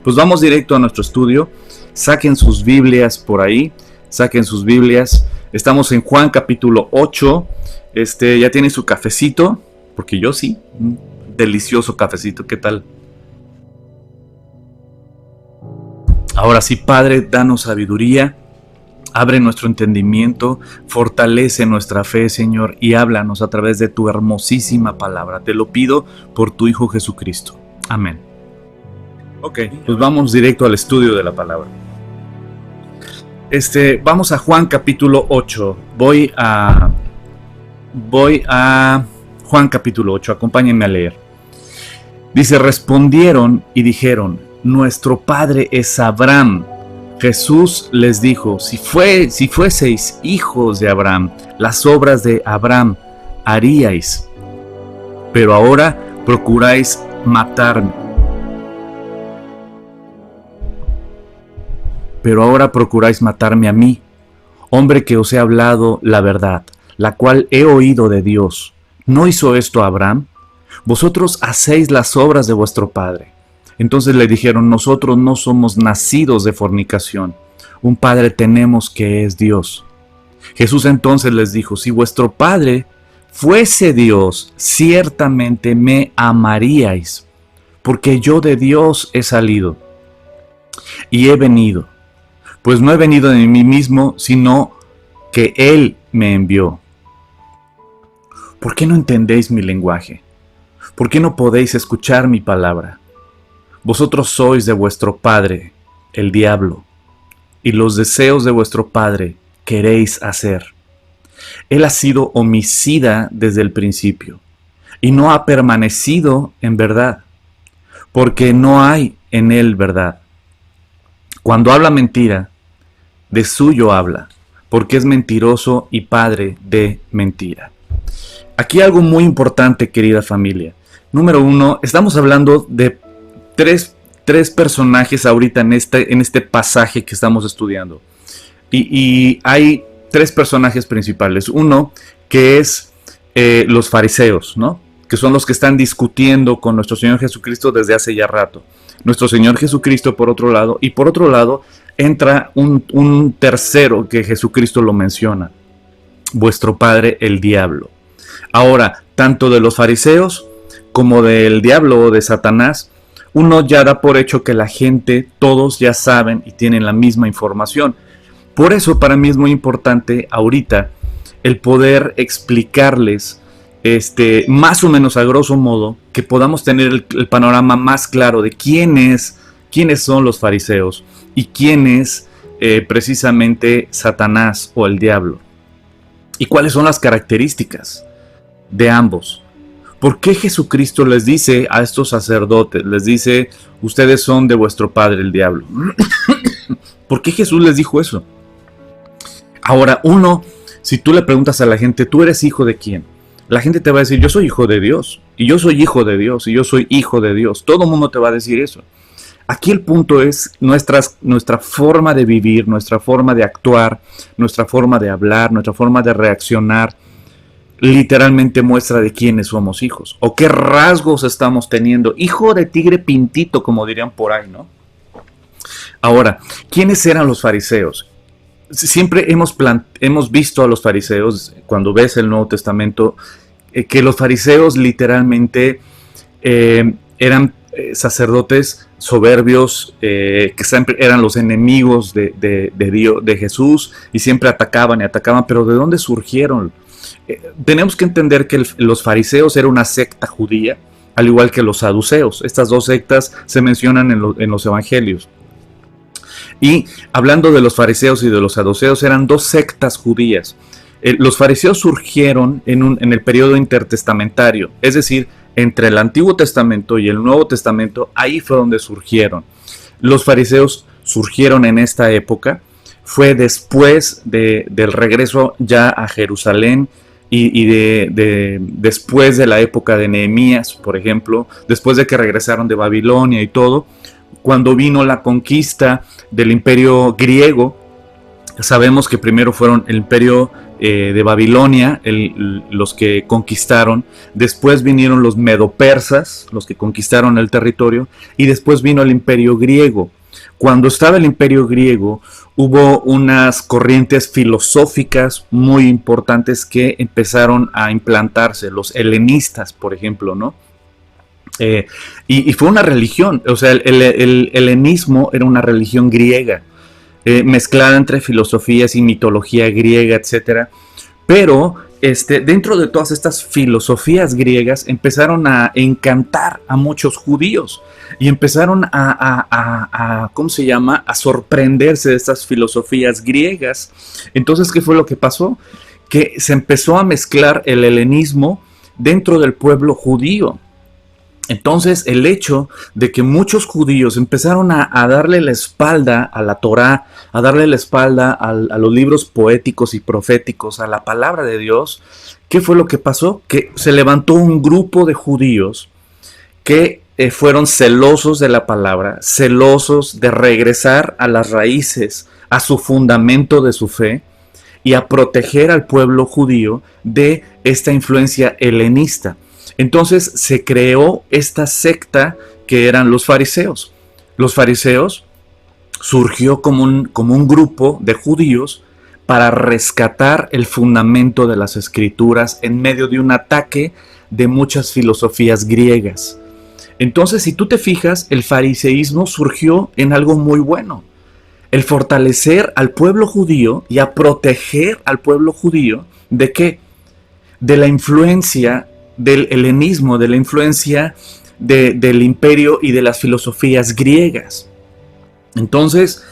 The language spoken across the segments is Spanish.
Pues vamos directo a nuestro estudio. Saquen sus Biblias por ahí. Saquen sus Biblias. Estamos en Juan capítulo 8. Ya tienen su cafecito. Porque yo sí. Un delicioso cafecito. ¿Qué tal? Ahora sí, Padre, danos sabiduría. Abre nuestro entendimiento, fortalece nuestra fe, Señor, y háblanos a través de tu hermosísima palabra. Te lo pido por tu Hijo Jesucristo. Amén. Ok, pues vamos directo al estudio de la palabra. Vamos a Juan capítulo 8. Voy a Juan capítulo 8. Acompáñenme a leer. Dice, respondieron y dijeron, nuestro padre es Abraham. Jesús les dijo, si fueseis hijos de Abraham, las obras de Abraham haríais, pero ahora procuráis matarme. Pero ahora procuráis matarme a mí, hombre que os he hablado la verdad, la cual he oído de Dios. ¿No hizo esto Abraham? Vosotros hacéis las obras de vuestro padre. Entonces le dijeron, nosotros no somos nacidos de fornicación. Un padre tenemos que es Dios. Jesús entonces les dijo, si vuestro padre fuese Dios, ciertamente me amaríais, porque yo de Dios he salido y he venido. Pues no he venido de mí mismo, sino que Él me envió. ¿Por qué no entendéis mi lenguaje? ¿Por qué no podéis escuchar mi palabra? Vosotros sois de vuestro padre, el diablo, y los deseos de vuestro padre queréis hacer. Él ha sido homicida desde el principio, y no ha permanecido en verdad, porque no hay en él verdad. Cuando habla mentira, de suyo habla, porque es mentiroso y padre de mentira. Aquí algo muy importante, querida familia. Número 1, estamos hablando de tres personajes ahorita en este pasaje que estamos estudiando. Y hay tres personajes principales. Uno que es los fariseos, ¿no? Que son los que están discutiendo con nuestro Señor Jesucristo desde hace ya rato. Nuestro Señor Jesucristo por otro lado. Y por otro lado entra un tercero que Jesucristo lo menciona. Vuestro padre el diablo. Ahora, tanto de los fariseos como del diablo o de Satanás, uno ya da por hecho que la gente, todos ya saben y tienen la misma información. Por eso para mí es muy importante ahorita el poder explicarles más o menos a grosso modo, que podamos tener el panorama más claro de quiénes son los fariseos y quién es precisamente Satanás o el diablo. Y cuáles son las características de ambos. ¿Por qué Jesucristo les dice a estos sacerdotes, les dice, ustedes son de vuestro padre el diablo? ¿Por qué Jesús les dijo eso? Ahora, si tú le preguntas a la gente, ¿tú eres hijo de quién? La gente te va a decir, yo soy hijo de Dios, y yo soy hijo de Dios, y yo soy hijo de Dios. Todo el mundo te va a decir eso. Aquí el punto es nuestra forma de vivir, nuestra forma de actuar, nuestra forma de hablar, nuestra forma de reaccionar, literalmente muestra de quiénes somos hijos o qué rasgos estamos teniendo. Hijo de tigre pintito, como dirían por ahí, ¿no? Ahora, ¿quiénes eran los fariseos? Siempre hemos visto a los fariseos, cuando ves el Nuevo Testamento, que los fariseos literalmente eran sacerdotes soberbios, que siempre eran los enemigos de Dios, de Jesús, y siempre atacaban, pero ¿de dónde surgieron? Tenemos que entender que los fariseos era una secta judía, al igual que los saduceos. Estas dos sectas se mencionan en los evangelios. Y hablando de los fariseos y de los saduceos, eran dos sectas judías. Los fariseos surgieron en el periodo intertestamentario, es decir, entre el Antiguo Testamento y el Nuevo Testamento. Ahí fue donde surgieron. Los fariseos surgieron en esta época. Fue después del regreso ya a Jerusalén y después de la época de Nehemías, por ejemplo, después de que regresaron de Babilonia y todo, cuando vino la conquista del imperio griego. Sabemos que primero fueron el imperio de Babilonia, los que conquistaron. Después vinieron los medopersas, los que conquistaron el territorio, y después vino el imperio griego. Cuando estaba el imperio griego, hubo unas corrientes filosóficas muy importantes que empezaron a implantarse, los helenistas, por ejemplo, ¿no? Y fue una religión, o sea, el helenismo era una religión griega, mezclada entre filosofías y mitología griega, etcétera. Pero dentro de todas estas filosofías griegas empezaron a encantar a muchos judíos y empezaron ¿cómo se llama?, a sorprenderse de estas filosofías griegas. Entonces, ¿qué fue lo que pasó? Que se empezó a mezclar el helenismo dentro del pueblo judío. Entonces, el hecho de que muchos judíos empezaron a darle la espalda a la Torá, a darle la espalda a los libros poéticos y proféticos, a la palabra de Dios, ¿qué fue lo que pasó? Que se levantó un grupo de judíos que fueron celosos de la palabra, celosos de regresar a las raíces, a su fundamento de su fe y a proteger al pueblo judío de esta influencia helenista. Entonces se creó esta secta que eran los fariseos. Los fariseos surgió como un grupo de judíos para rescatar el fundamento de las escrituras en medio de un ataque de muchas filosofías griegas. Entonces, si tú te fijas, el fariseísmo surgió en algo muy bueno. El fortalecer al pueblo judío y a proteger al pueblo judío ¿de qué? De la influencia del helenismo, de la influencia del imperio y de las filosofías griegas. Entonces,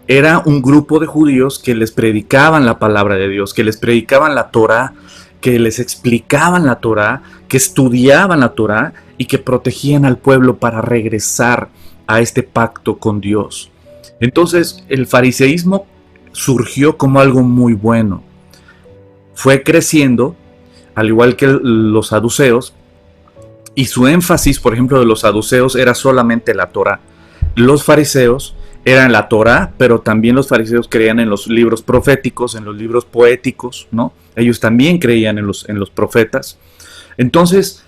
era un grupo de judíos que les predicaban la palabra de Dios, que les predicaban la Torá, que les explicaban la Torá, que estudiaban la Torá y que protegían al pueblo para regresar a este pacto con Dios. Entonces, el fariseísmo surgió como algo muy bueno. Fue creciendo, al igual que los saduceos, y su énfasis, por ejemplo, de los saduceos era solamente la Torá. Los fariseos eran la Torá, pero también los fariseos creían en los libros proféticos, en los libros poéticos, ¿no? Ellos también creían en los profetas. Entonces,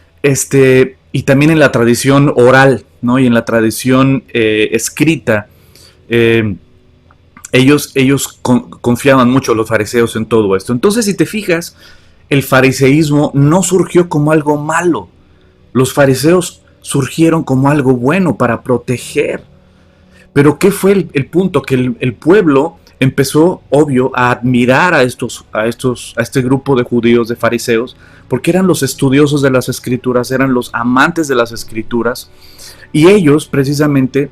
y también en la tradición oral, ¿no? Y en la tradición escrita. Ellos confiaban mucho, los fariseos, en todo esto. Entonces, si te fijas, el fariseísmo no surgió como algo malo. Los fariseos surgieron como algo bueno para proteger. Pero ¿qué fue el punto? Que el pueblo empezó, obvio, a admirar a este grupo de judíos, de fariseos, porque eran los estudiosos de las escrituras, eran los amantes de las escrituras, y ellos precisamente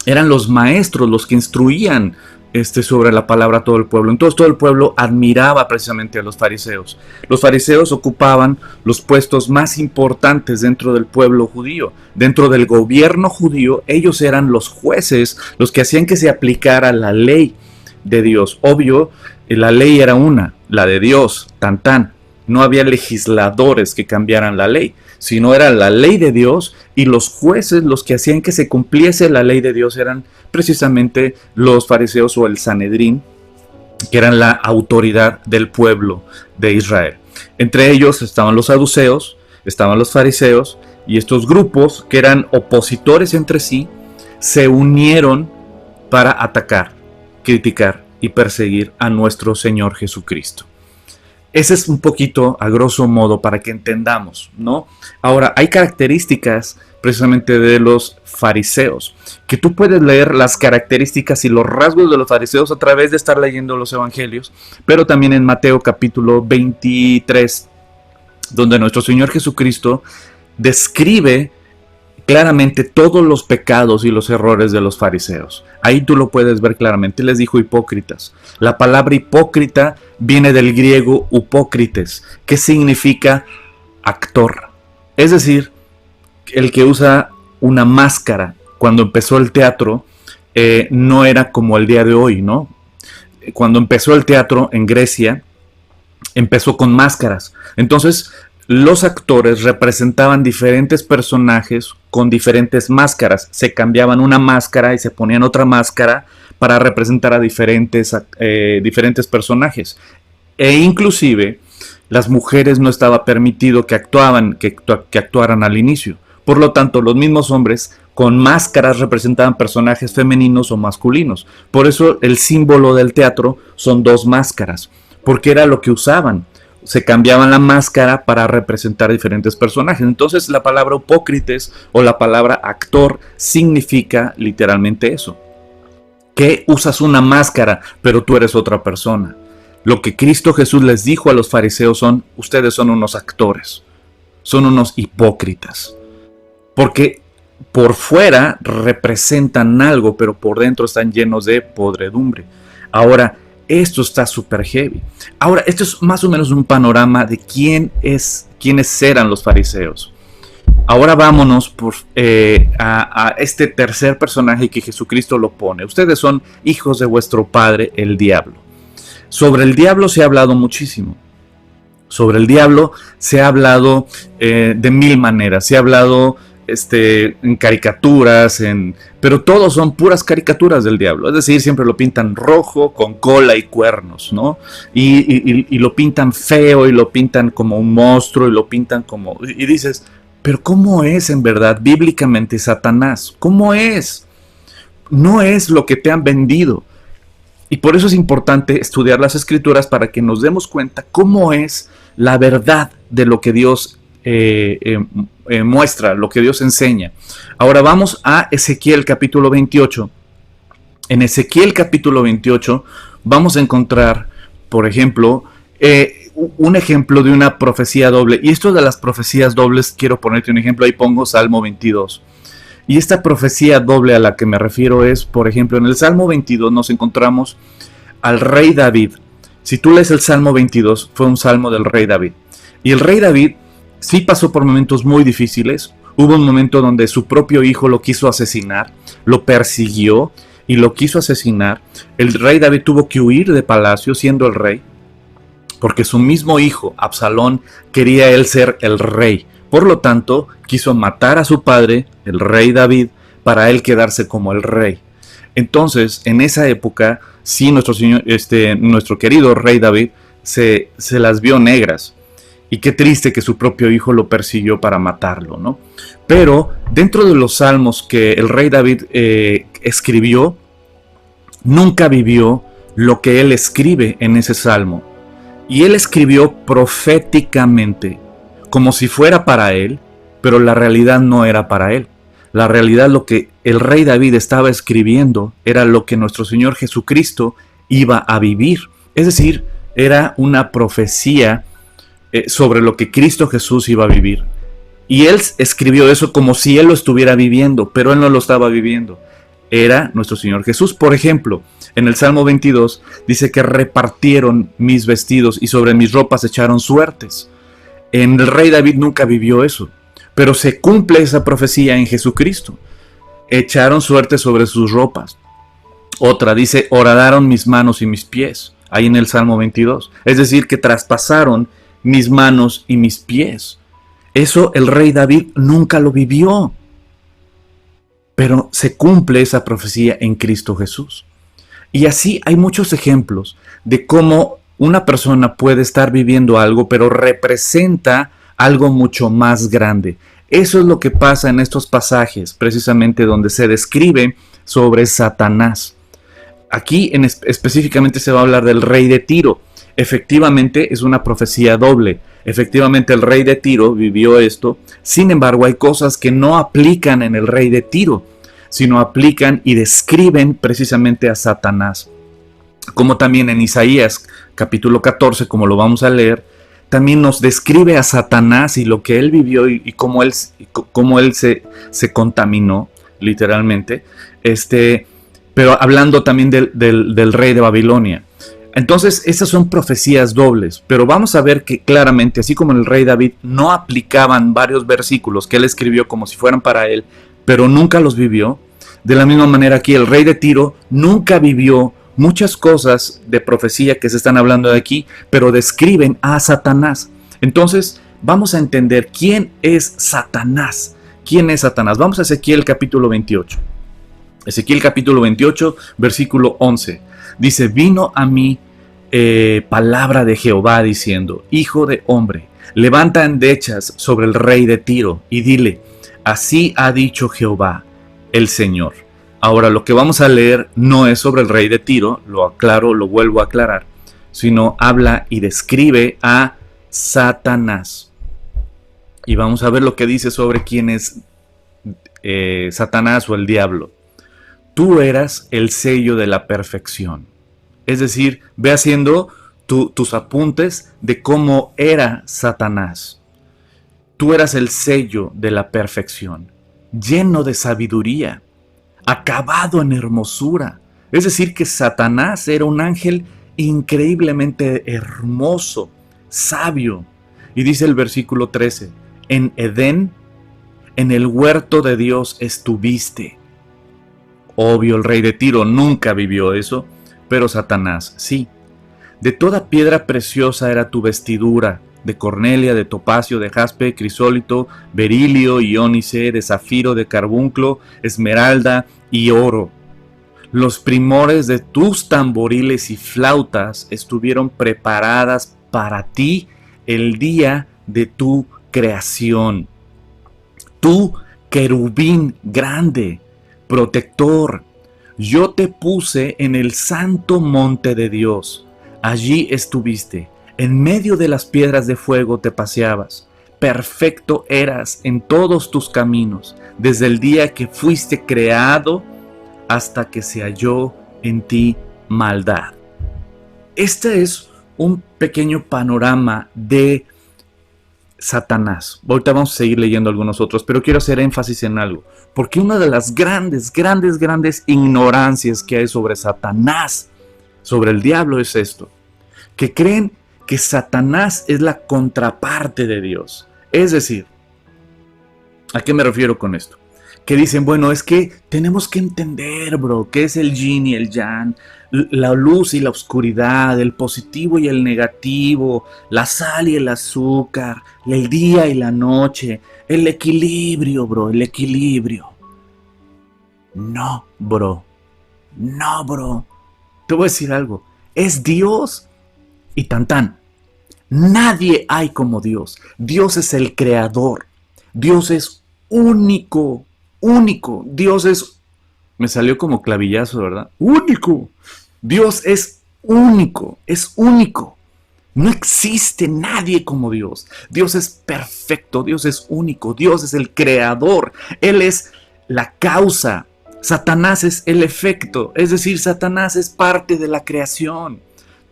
eran los maestros, los que instruían sobre la palabra a todo el pueblo. Entonces todo el pueblo admiraba precisamente a los fariseos. Los fariseos ocupaban los puestos más importantes dentro del pueblo judío. Dentro del gobierno judío, ellos eran los jueces, los que hacían que se aplicara la ley de Dios. Obvio, la ley era una, la de Dios, tan tan. No había legisladores que cambiaran la ley, sino era la ley de Dios, y los jueces, los que hacían que se cumpliese la ley de Dios, eran precisamente los fariseos o el Sanedrín, que eran la autoridad del pueblo de Israel. Entre ellos estaban los saduceos, estaban los fariseos, y estos grupos, que eran opositores entre sí, se unieron para atacar, criticar y perseguir a nuestro Señor Jesucristo. Ese es un poquito, a grosso modo, para que entendamos, ¿no? Ahora, hay características precisamente de los fariseos, que tú puedes leer las características y los rasgos de los fariseos a través de estar leyendo los evangelios, pero también en Mateo capítulo 23, donde nuestro Señor Jesucristo describe claramente todos los pecados y los errores de los fariseos. Ahí tú lo puedes ver claramente. Les dijo hipócritas. La palabra hipócrita viene del griego upócrites, que significa actor. Es decir, el que usa una máscara. Cuando empezó el teatro, no era como el día de hoy, ¿no? Cuando empezó el teatro en Grecia, empezó con máscaras. Entonces, los actores representaban diferentes personajes con diferentes máscaras. Se cambiaban una máscara y se ponían otra máscara para representar a diferentes personajes. E inclusive las mujeres no estaba permitido que actuaran al inicio. Por lo tanto, los mismos hombres con máscaras representaban personajes femeninos o masculinos. Por eso el símbolo del teatro son dos máscaras, porque era lo que usaban. Se cambiaban la máscara para representar diferentes personajes. Entonces la palabra hipócrites o la palabra actor significa literalmente eso. Que usas una máscara, pero tú eres otra persona. Lo que Cristo Jesús les dijo a los fariseos son: ustedes son unos actores, son unos hipócritas. Porque por fuera representan algo, pero por dentro están llenos de podredumbre. Ahora, esto está súper heavy. Ahora, esto es más o menos un panorama de quiénes eran los fariseos. Ahora vámonos a este tercer personaje que Jesucristo lo pone. Ustedes son hijos de vuestro padre, el diablo. Sobre el diablo se ha hablado muchísimo. Sobre el diablo se ha hablado de mil maneras. Se ha hablado en caricaturas, pero todos son puras caricaturas del diablo. Es decir, siempre lo pintan rojo, con cola y cuernos, ¿no? Y lo pintan feo, y lo pintan como un monstruo, y lo pintan como... Y dices, pero ¿cómo es en verdad bíblicamente Satanás? ¿Cómo es? No es lo que te han vendido. Y por eso es importante estudiar las Escrituras para que nos demos cuenta cómo es la verdad de lo que Dios muestra, lo que Dios enseña. Ahora vamos a Ezequiel capítulo 28. En Ezequiel capítulo 28 vamos a encontrar, por ejemplo, un ejemplo de una profecía doble. Y esto de las profecías dobles, quiero ponerte un ejemplo. Ahí pongo Salmo 22. Y esta profecía doble a la que me refiero es, por ejemplo, en el Salmo 22 nos encontramos al rey David. Si tú lees el Salmo 22, fue un salmo del rey David. Y el rey David sí pasó por momentos muy difíciles. Hubo un momento donde su propio hijo lo quiso asesinar, lo persiguió y lo quiso asesinar. El rey David tuvo que huir de palacio siendo el rey, porque su mismo hijo, Absalón, quería él ser el rey. Por lo tanto, quiso matar a su padre, el rey David, para él quedarse como el rey. Entonces, en esa época, sí, nuestro querido rey David se las vio negras. Y qué triste que su propio hijo lo persiguió para matarlo, ¿no? Pero dentro de los salmos que el rey David escribió, nunca vivió lo que él escribe en ese salmo. Y él escribió proféticamente, como si fuera para él, pero la realidad no era para él. La realidad, lo que el rey David estaba escribiendo, era lo que nuestro Señor Jesucristo iba a vivir. Es decir, era una profecía sobre lo que Cristo Jesús iba a vivir. Y él escribió eso como si él lo estuviera viviendo, pero él no lo estaba viviendo. Era nuestro Señor Jesús. Por ejemplo, en el Salmo 22 dice que repartieron mis vestidos y sobre mis ropas echaron suertes. En el rey David nunca vivió eso, pero se cumple esa profecía en Jesucristo. Echaron suerte sobre sus ropas. Otra dice, horadaron mis manos y mis pies, ahí en el Salmo 22. Es decir, que traspasaron mis manos y mis pies. Eso el rey David nunca lo vivió, pero se cumple esa profecía en Cristo Jesús. Y así hay muchos ejemplos de cómo una persona puede estar viviendo algo, pero representa algo mucho más grande. Eso es lo que pasa en estos pasajes, precisamente donde se describe sobre Satanás. Aquí específicamente se va a hablar del rey de Tiro. Efectivamente es una profecía doble. Efectivamente el rey de Tiro vivió esto. Sin embargo, hay cosas que no aplican en el rey de Tiro, sino aplican y describen precisamente a Satanás. Como también en Isaías capítulo 14, como lo vamos a leer, también nos describe a Satanás y lo que él vivió y cómo él se contaminó, literalmente, pero hablando también del rey de Babilonia. Entonces, esas son profecías dobles, pero vamos a ver que claramente, así como el rey David no aplicaban varios versículos que él escribió como si fueran para él, pero nunca los vivió, de la misma manera aquí el rey de Tiro nunca vivió muchas cosas de profecía que se están hablando de aquí, pero describen a Satanás. Entonces, vamos a entender quién es Satanás. ¿Quién es Satanás? Vamos a Ezequiel capítulo 28. Ezequiel capítulo 28, versículo 11. Dice, vino a mí palabra de Jehová diciendo: Hijo de hombre, levanta endechas sobre el rey de Tiro y dile: así ha dicho Jehová, el Señor. Ahora, lo que vamos a leer no es sobre el rey de Tiro, lo aclaro, lo vuelvo a aclarar, sino habla y describe a Satanás. Y vamos a ver lo que dice sobre quién es Satanás o el diablo. Tú eras el sello de la perfección. Es decir, ve haciendo tus apuntes de cómo era Satanás. Tú eras el sello de la perfección, lleno de sabiduría, acabado en hermosura. Es decir, que Satanás era un ángel increíblemente hermoso, sabio. Y dice el versículo 13, en Edén, en el huerto de Dios estuviste. Obvio, el rey de Tiro nunca vivió eso, pero Satanás sí. De toda piedra preciosa era tu vestidura, de cornelia, de topacio, de jaspe, crisólito, berilio, iónice, de zafiro, de carbunclo, esmeralda y oro. Los primores de tus tamboriles y flautas estuvieron preparadas para ti el día de tu creación. Tú, querubín grande, protector, yo te puse en el santo monte de Dios. Allí estuviste, en medio de las piedras de fuego te paseabas. Perfecto eras en todos tus caminos, desde el día que fuiste creado hasta que se halló en ti maldad. Este es un pequeño panorama de Satanás. Ahorita vamos a seguir leyendo algunos otros, pero quiero hacer énfasis en algo, porque una de las grandes ignorancias que hay sobre Satanás, sobre el diablo, es esto: que creen que Satanás es la contraparte de Dios. Es decir, ¿a qué me refiero con esto? Que dicen, bueno, es que tenemos que entender, bro, qué es el yin y el yang, la luz y la oscuridad, el positivo y el negativo, la sal y el azúcar, el día y la noche, el equilibrio, bro, el equilibrio. No, bro. No, bro. Te voy a decir algo. Es Dios y tan tan. Nadie hay como Dios. Dios es el creador. Dios es único. Único. Dios es... Me salió como clavillazo, ¿verdad? Único. Dios es único. Es único. No existe nadie como Dios. Dios es perfecto. Dios es único. Dios es el creador. Él es la causa. Satanás es el efecto. Es decir, Satanás es parte de la creación.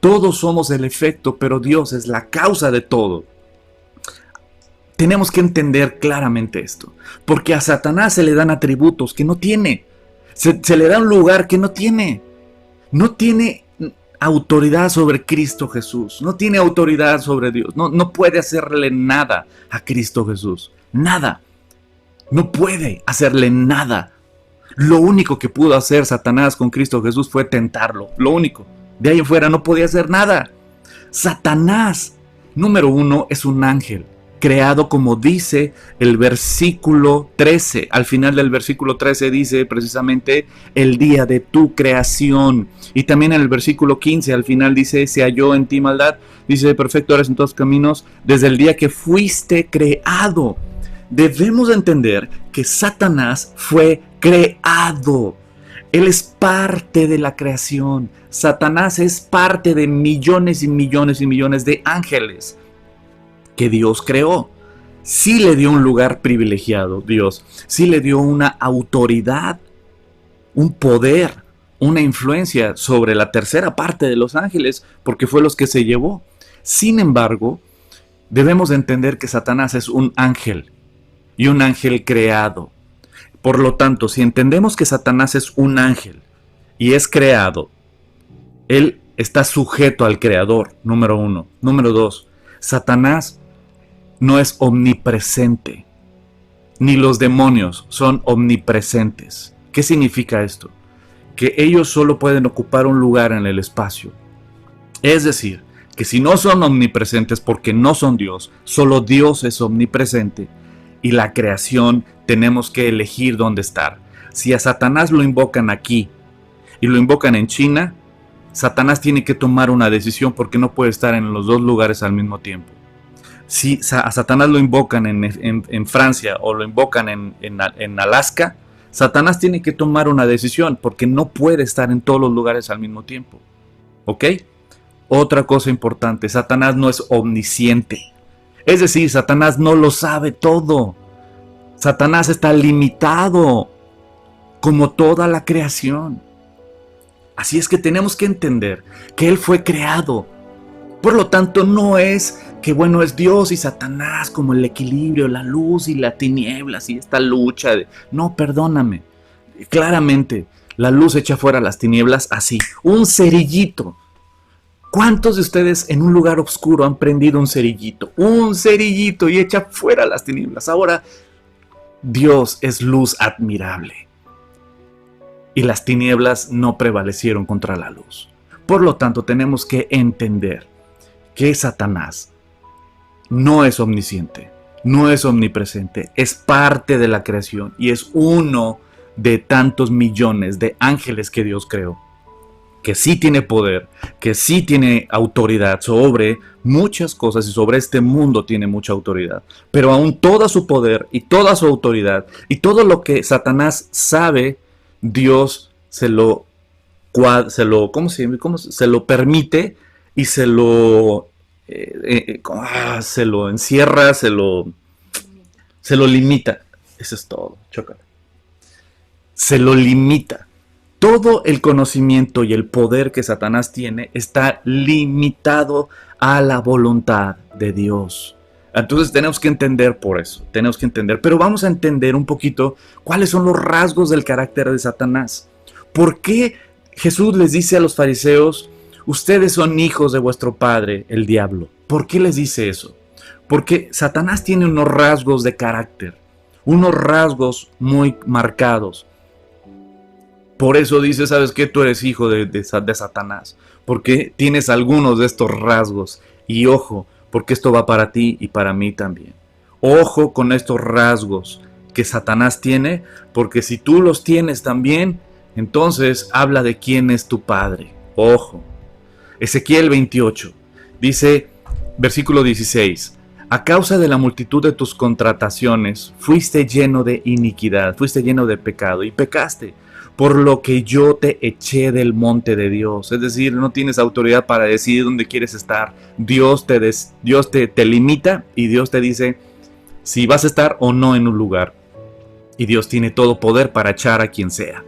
Todos somos el efecto, pero Dios es la causa de todo. Tenemos que entender claramente esto, porque a Satanás se le dan atributos que no tiene, se le da un lugar que no tiene autoridad sobre Cristo Jesús, no tiene autoridad sobre Dios, no puede hacerle nada a Cristo Jesús, nada, no puede hacerle nada. Lo único que pudo hacer Satanás con Cristo Jesús fue tentarlo, lo único, de ahí en fuera no podía hacer nada. Satanás, número uno, es un ángel, creado como dice el versículo 13. Al final del versículo 13 dice precisamente el día de tu creación. Y también en el versículo 15 al final dice se halló en ti maldad. Dice perfecto eres en todos los caminos desde el día que fuiste creado. Debemos entender que Satanás fue creado. Él es parte de la creación. Satanás es parte de millones y millones y millones de ángeles que Dios creó. Sí le dio un lugar privilegiado, Dios. Sí le dio una autoridad, un poder, una influencia sobre la tercera parte de los ángeles, porque fue los que se llevó. Sin embargo, debemos entender que Satanás es un ángel y un ángel creado. Por lo tanto, si entendemos que Satanás es un ángel y es creado, él está sujeto al creador, número uno. Número dos, Satanás no es omnipresente, ni los demonios son omnipresentes. ¿Qué significa esto? Que ellos solo pueden ocupar un lugar en el espacio. Es decir, que si no son omnipresentes porque no son Dios, solo Dios es omnipresente y la creación tenemos que elegir dónde estar. Si a Satanás lo invocan aquí y lo invocan en China, Satanás tiene que tomar una decisión porque no puede estar en los dos lugares al mismo tiempo. Si a Satanás lo invocan en Francia o lo invocan en Alaska, Satanás tiene que tomar una decisión porque no puede estar en todos los lugares al mismo tiempo. ¿Ok? Otra cosa importante, Satanás no es omnisciente. Es decir, Satanás no lo sabe todo. Satanás está limitado como toda la creación. Así es que tenemos que entender que Él fue creado. Por lo tanto, no es que bueno es Dios y Satanás como el equilibrio, la luz y la tinieblas y esta lucha. No, perdóname. Claramente, la luz echa fuera las tinieblas así. Un cerillito. ¿Cuántos de ustedes en un lugar oscuro han prendido un cerillito? Un cerillito y echa fuera las tinieblas. Ahora, Dios es luz admirable. Y las tinieblas no prevalecieron contra la luz. Por lo tanto, tenemos que entender que Satanás no es omnisciente, no es omnipresente, es parte de la creación y es uno de tantos millones de ángeles que Dios creó, que sí tiene poder, que sí tiene autoridad sobre muchas cosas y sobre este mundo tiene mucha autoridad, pero aún todo su poder y toda su autoridad y todo lo que Satanás sabe, Dios se lo permite y se lo encierra, se lo limita. Eso es todo, chócala. Se lo limita. Todo el conocimiento y el poder que Satanás tiene está limitado a la voluntad de Dios. Entonces tenemos que entender por eso, tenemos que entender. Pero vamos a entender un poquito cuáles son los rasgos del carácter de Satanás. ¿Por qué Jesús les dice a los fariseos, ustedes son hijos de vuestro padre, el diablo? ¿Por qué les dice eso? Porque Satanás tiene unos rasgos de carácter, unos rasgos muy marcados. Por eso dice, ¿sabes qué? Tú eres hijo de Satanás, porque tienes algunos de estos rasgos. Y ojo, porque esto va para ti y para mí también. Ojo con estos rasgos que Satanás tiene, porque si tú los tienes también, entonces habla de quién es tu padre. Ojo. Ezequiel 28 dice, versículo 16, a causa de la multitud de tus contrataciones, fuiste lleno de iniquidad, fuiste lleno de pecado y pecaste, por lo que yo te eché del monte de Dios. Es decir, no tienes autoridad para decidir dónde quieres estar. Dios te limita y Dios te dice si vas a estar o no en un lugar. Y Dios tiene todo poder para echar a quien sea.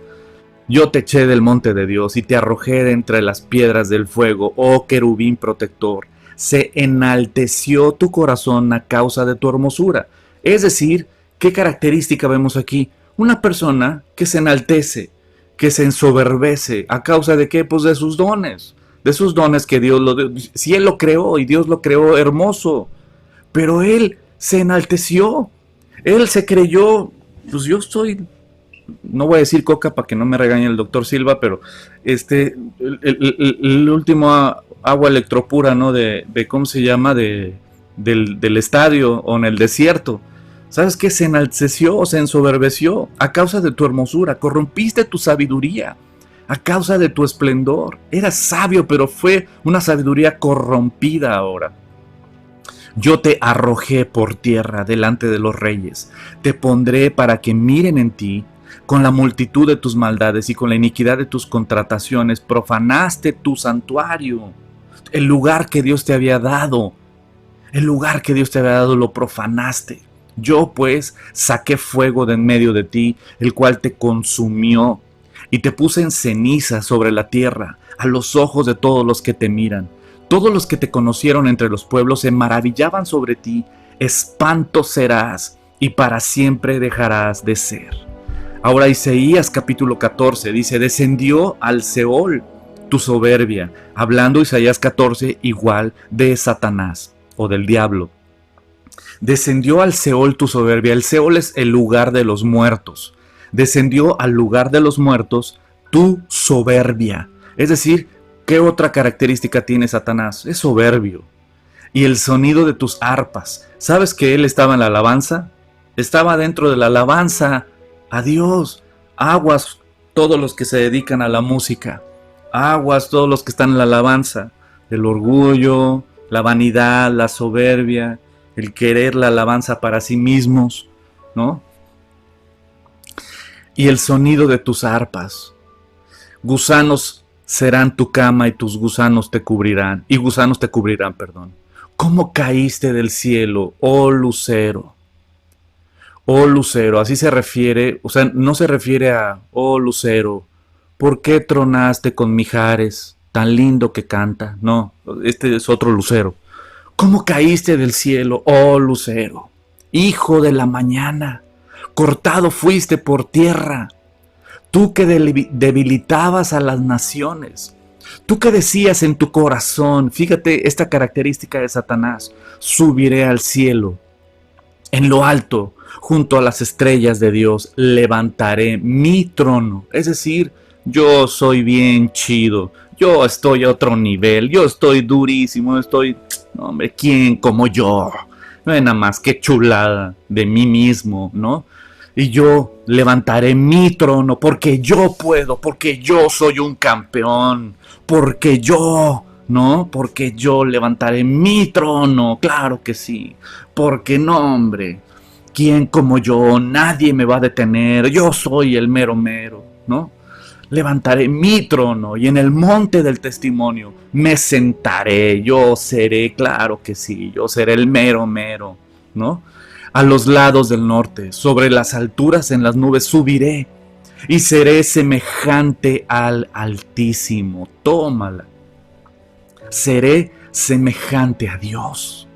Yo te eché del monte de Dios y te arrojé de entre las piedras del fuego, oh querubín protector. Se enalteció tu corazón a causa de tu hermosura. Es decir, ¿qué característica vemos aquí? Una persona que se enaltece, que se ensoberbece. ¿A causa de qué? Pues de sus dones. De sus dones que Dios lo dio. Si Él lo creó y Dios lo creó hermoso. Pero Él se enalteció. Él se creyó, pues yo soy... No voy a decir coca para que no me regañe el doctor Silva, pero el último agua electropura, ¿no? De ¿cómo se llama? Del estadio o en el desierto. ¿Sabes qué? Se enalteció, se ensoberbeció a causa de tu hermosura, corrompiste tu sabiduría a causa de tu esplendor. Eras sabio, pero fue una sabiduría corrompida ahora. Yo te arrojé por tierra delante de los reyes, te pondré para que miren en ti. Con la multitud de tus maldades y con la iniquidad de tus contrataciones, profanaste tu santuario, el lugar que Dios te había dado. El lugar que Dios te había dado lo profanaste. Yo pues saqué fuego de en medio de ti, el cual te consumió, y te puse en ceniza sobre la tierra, a los ojos de todos los que te miran. Todos los que te conocieron entre los pueblos se maravillaban sobre ti. Espanto serás, y para siempre dejarás de ser. Ahora Isaías capítulo 14 dice, descendió al Seol tu soberbia, hablando Isaías 14 igual de Satanás o del diablo. Descendió al Seol tu soberbia. El Seol es el lugar de los muertos. Descendió al lugar de los muertos tu soberbia. Es decir, ¿qué otra característica tiene Satanás? Es soberbio. Y el sonido de tus arpas. ¿Sabes que él estaba en la alabanza? Estaba dentro de la alabanza a Dios. Aguas todos los que se dedican a la música. Aguas todos los que están en la alabanza. El orgullo, la vanidad, la soberbia, el querer la alabanza para sí mismos, ¿no? Y el sonido de tus arpas. Gusanos serán tu cama y tus gusanos te cubrirán. Y gusanos te cubrirán, perdón. ¿Cómo caíste del cielo, oh lucero? Oh lucero, así se refiere, o sea, no se refiere a, oh lucero, ¿por qué tronaste con Mijares, tan lindo que canta? No, este es otro lucero. ¿Cómo caíste del cielo, oh lucero? Hijo de la mañana, cortado fuiste por tierra, tú que debilitabas a las naciones, tú que decías en tu corazón, fíjate esta característica de Satanás, subiré al cielo, en lo alto, junto a las estrellas de Dios, levantaré mi trono. Es decir, yo soy bien chido, yo estoy a otro nivel, yo estoy durísimo, estoy... No, hombre, ¿quién como yo? No es nada más que chulada de mí mismo, ¿no? Y yo levantaré mi trono porque yo puedo, porque yo soy un campeón, porque yo, ¿no? Porque yo levantaré mi trono, claro que sí, porque no, hombre, ¿quién como yo? Nadie me va a detener, yo soy el mero mero, ¿no? Levantaré mi trono y en el monte del testimonio me sentaré, yo seré, claro que sí, yo seré el mero mero, ¿no? A los lados del norte, sobre las alturas en las nubes subiré y seré semejante al Altísimo. Tómala. Seré semejante a Dios.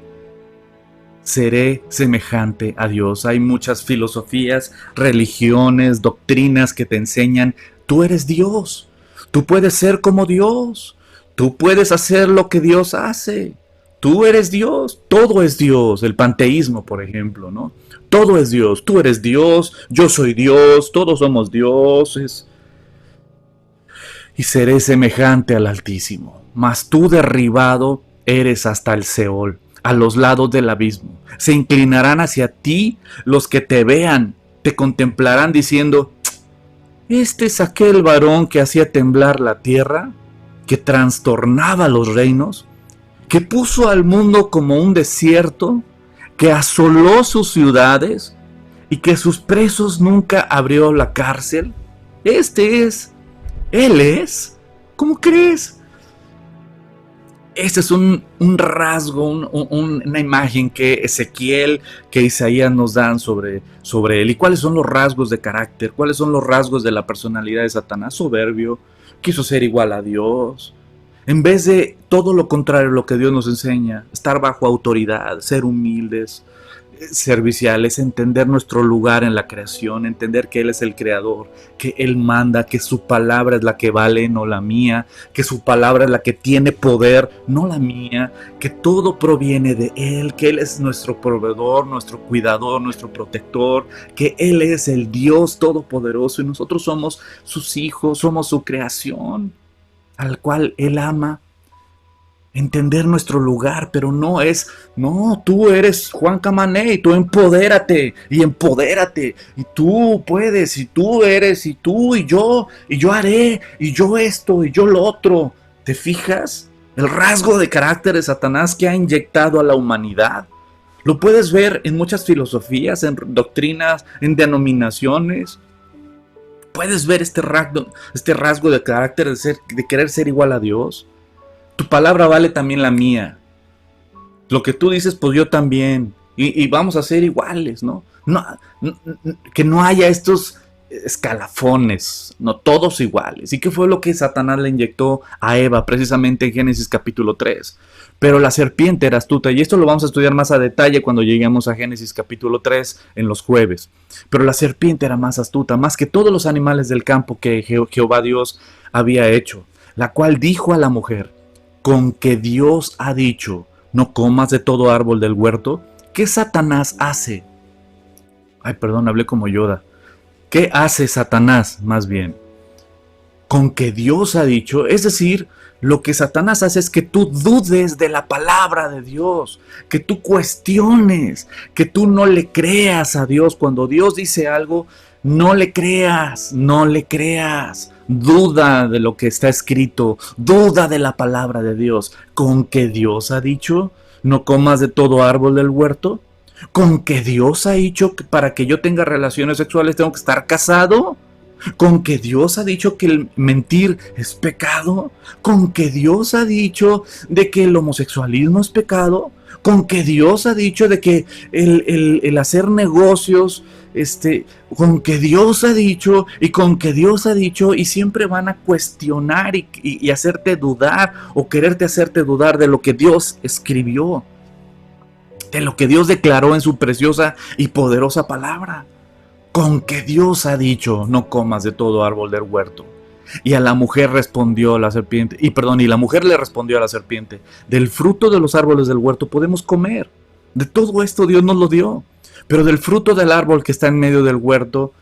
Seré semejante a Dios. Hay muchas filosofías, religiones, doctrinas que te enseñan, tú eres Dios, tú puedes ser como Dios, tú puedes hacer lo que Dios hace, tú eres Dios, todo es Dios, el panteísmo, por ejemplo, ¿no? Todo es Dios, tú eres Dios, yo soy Dios, todos somos dioses. Y seré semejante al Altísimo, mas tú derribado eres hasta el Seol, a los lados del abismo. Se inclinarán hacia ti los que te vean, te contemplarán diciendo, este es aquel varón que hacía temblar la tierra, que trastornaba los reinos, que puso al mundo como un desierto, que asoló sus ciudades y que sus presos nunca abrió la cárcel. Este es, él es, ¿cómo crees? Este es un rasgo, una imagen que Ezequiel, que Isaías nos dan sobre él. ¿Y cuáles son los rasgos de carácter? ¿Cuáles son los rasgos de la personalidad de Satanás? Soberbio, quiso ser igual a Dios. En vez de todo lo contrario, lo que Dios nos enseña, estar bajo autoridad, ser humildes, serviciales, entender nuestro lugar en la creación, entender que Él es el creador, que Él manda, que su palabra es la que vale, no la mía, que su palabra es la que tiene poder, no la mía, que todo proviene de Él, que Él es nuestro proveedor, nuestro cuidador, nuestro protector, que Él es el Dios todopoderoso y nosotros somos sus hijos, somos su creación, al cual Él ama. Entender nuestro lugar, pero no es, no, tú eres Juan Camané y tú empodérate, y tú puedes, y tú eres, y tú, y yo haré, y yo esto, y yo lo otro. ¿Te fijas? El rasgo de carácter de Satanás que ha inyectado a la humanidad. Lo puedes ver en muchas filosofías, en doctrinas, en denominaciones. Puedes ver este rasgo de carácter de querer ser igual a Dios. Tu palabra vale también la mía. Lo que tú dices, pues yo también. Y vamos a ser iguales, ¿no? Que no haya estos escalafones, no todos iguales. ¿Y qué fue lo que Satanás le inyectó a Eva precisamente en Génesis capítulo 3? Pero la serpiente era astuta, y esto lo vamos a estudiar más a detalle cuando lleguemos a Génesis capítulo 3 en los jueves. Pero la serpiente era más astuta, más que todos los animales del campo que Jehová Dios había hecho, la cual dijo a la mujer, con que Dios ha dicho, no comas de todo árbol del huerto. ¿Qué Satanás hace? Ay, perdón, hablé como Yoda. ¿Qué hace Satanás, más bien? con que Dios ha dicho, es decir, lo que Satanás hace es que tú dudes de la palabra de Dios, que tú cuestiones, que tú no le creas a Dios. Cuando Dios dice algo, no le creas, no le creas. Duda de lo que está escrito, duda de la palabra de Dios. Con que Dios ha dicho, no comas de todo árbol del huerto. Con que Dios ha dicho que para que yo tenga relaciones sexuales tengo que estar casado. Con que Dios ha dicho que el mentir es pecado, con que Dios ha dicho de que el homosexualismo es pecado, con que Dios ha dicho de que el hacer negocios, con que Dios ha dicho y con que Dios ha dicho, y siempre van a cuestionar y hacerte dudar o quererte hacerte dudar de lo que Dios escribió, de lo que Dios declaró en su preciosa y poderosa palabra. Con que Dios ha dicho, no comas de todo árbol del huerto. Y a la mujer respondió la serpiente, y la mujer le respondió a la serpiente, del fruto de los árboles del huerto podemos comer. De todo esto Dios nos lo dio. Pero del fruto del árbol que está en medio del huerto,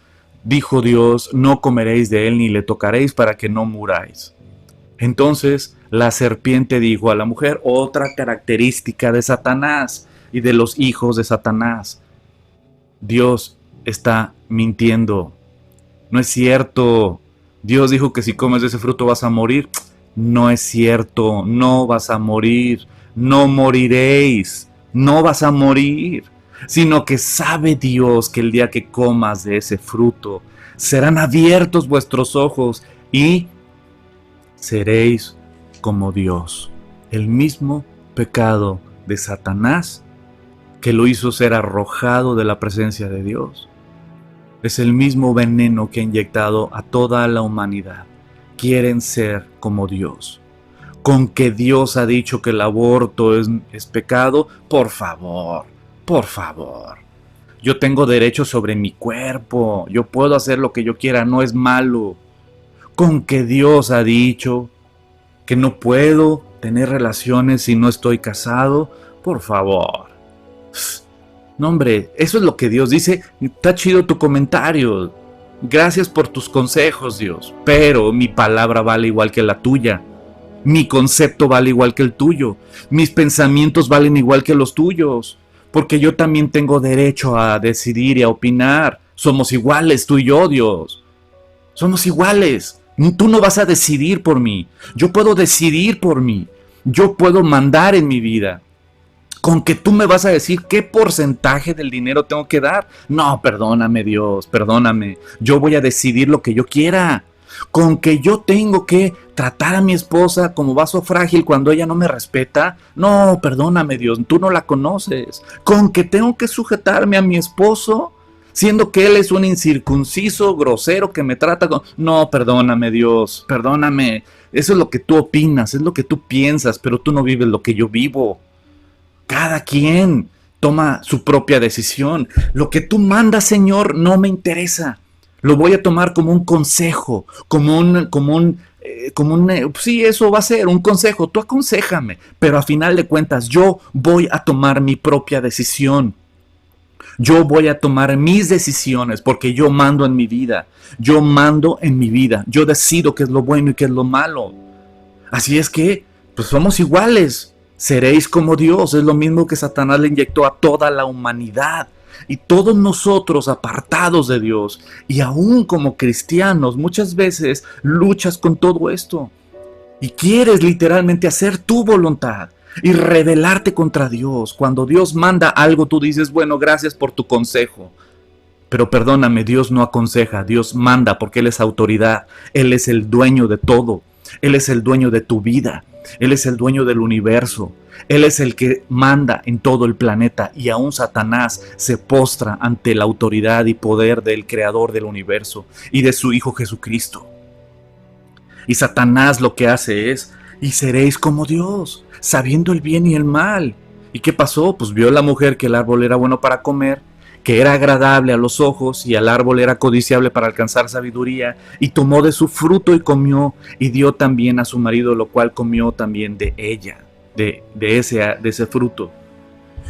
dijo Dios, no comeréis de él ni le tocaréis para que no muráis. Entonces la serpiente dijo a la mujer, otra característica de Satanás y de los hijos de Satanás. Dios está mintiendo. No es cierto. Dios dijo que si comes de ese fruto vas a morir. No es cierto. No vas a morir. No moriréis. No vas a morir. Sino que sabe Dios que el día que comas de ese fruto serán abiertos vuestros ojos y seréis como Dios. El mismo pecado de Satanás que lo hizo ser arrojado de la presencia de Dios. Es el mismo veneno que ha inyectado a toda la humanidad. Quieren ser como Dios. Con que Dios ha dicho que el aborto es pecado, por favor, por favor. Yo tengo derecho sobre mi cuerpo. Yo puedo hacer lo que yo quiera, no es malo. Con que Dios ha dicho que no puedo tener relaciones si no estoy casado, por favor. No, hombre, eso es lo que Dios dice. Está chido tu comentario. Gracias por tus consejos, Dios. Pero mi palabra vale igual que la tuya. Mi concepto vale igual que el tuyo. Mis pensamientos valen igual que los tuyos. Porque yo también tengo derecho a decidir y a opinar. Somos iguales, tú y yo, Dios. Somos iguales. Tú no vas a decidir por mí. Yo puedo decidir por mí. Yo puedo mandar en mi vida. Con que tú me vas a decir qué porcentaje del dinero tengo que dar. No, perdóname Dios, perdóname. Yo voy a decidir lo que yo quiera. Con que yo tengo que tratar a mi esposa como vaso frágil cuando ella no me respeta. No, perdóname Dios, tú no la conoces. Con que tengo que sujetarme a mi esposo, siendo que él es un incircunciso, grosero, que me trata con... No, perdóname Dios, perdóname. Eso es lo que tú opinas, es lo que tú piensas, pero tú no vives lo que yo vivo. Cada quien toma su propia decisión. Lo que tú mandas, Señor, no me interesa. Lo voy a tomar como un consejo, sí, eso va a ser un consejo. Tú aconséjame, pero a final de cuentas yo voy a tomar mi propia decisión. Yo voy a tomar mis decisiones porque yo mando en mi vida. Yo mando en mi vida. Yo decido qué es lo bueno y qué es lo malo. Así es que, pues somos iguales. Seréis como Dios, es lo mismo que Satanás le inyectó a toda la humanidad. Y todos nosotros apartados de Dios, y aún como cristianos, muchas veces luchas con todo esto. Y quieres literalmente hacer tu voluntad y rebelarte contra Dios. Cuando Dios manda algo, tú dices, bueno, gracias por tu consejo. Pero perdóname, Dios no aconseja, Dios manda porque Él es autoridad. Él es el dueño de todo. Él es el dueño de tu vida. Él es el dueño del universo. Él es el que manda en todo el planeta, y aún Satanás se postra ante la autoridad y poder del creador del universo y de su Hijo Jesucristo. Y Satanás lo que hace es, y seréis como Dios, sabiendo el bien y el mal. ¿Y qué pasó? Pues vio la mujer que el árbol era bueno para comer, que era agradable a los ojos, y el árbol era codiciable para alcanzar sabiduría, y tomó de su fruto y comió, y dio también a su marido, lo cual comió también de ella, de ese fruto.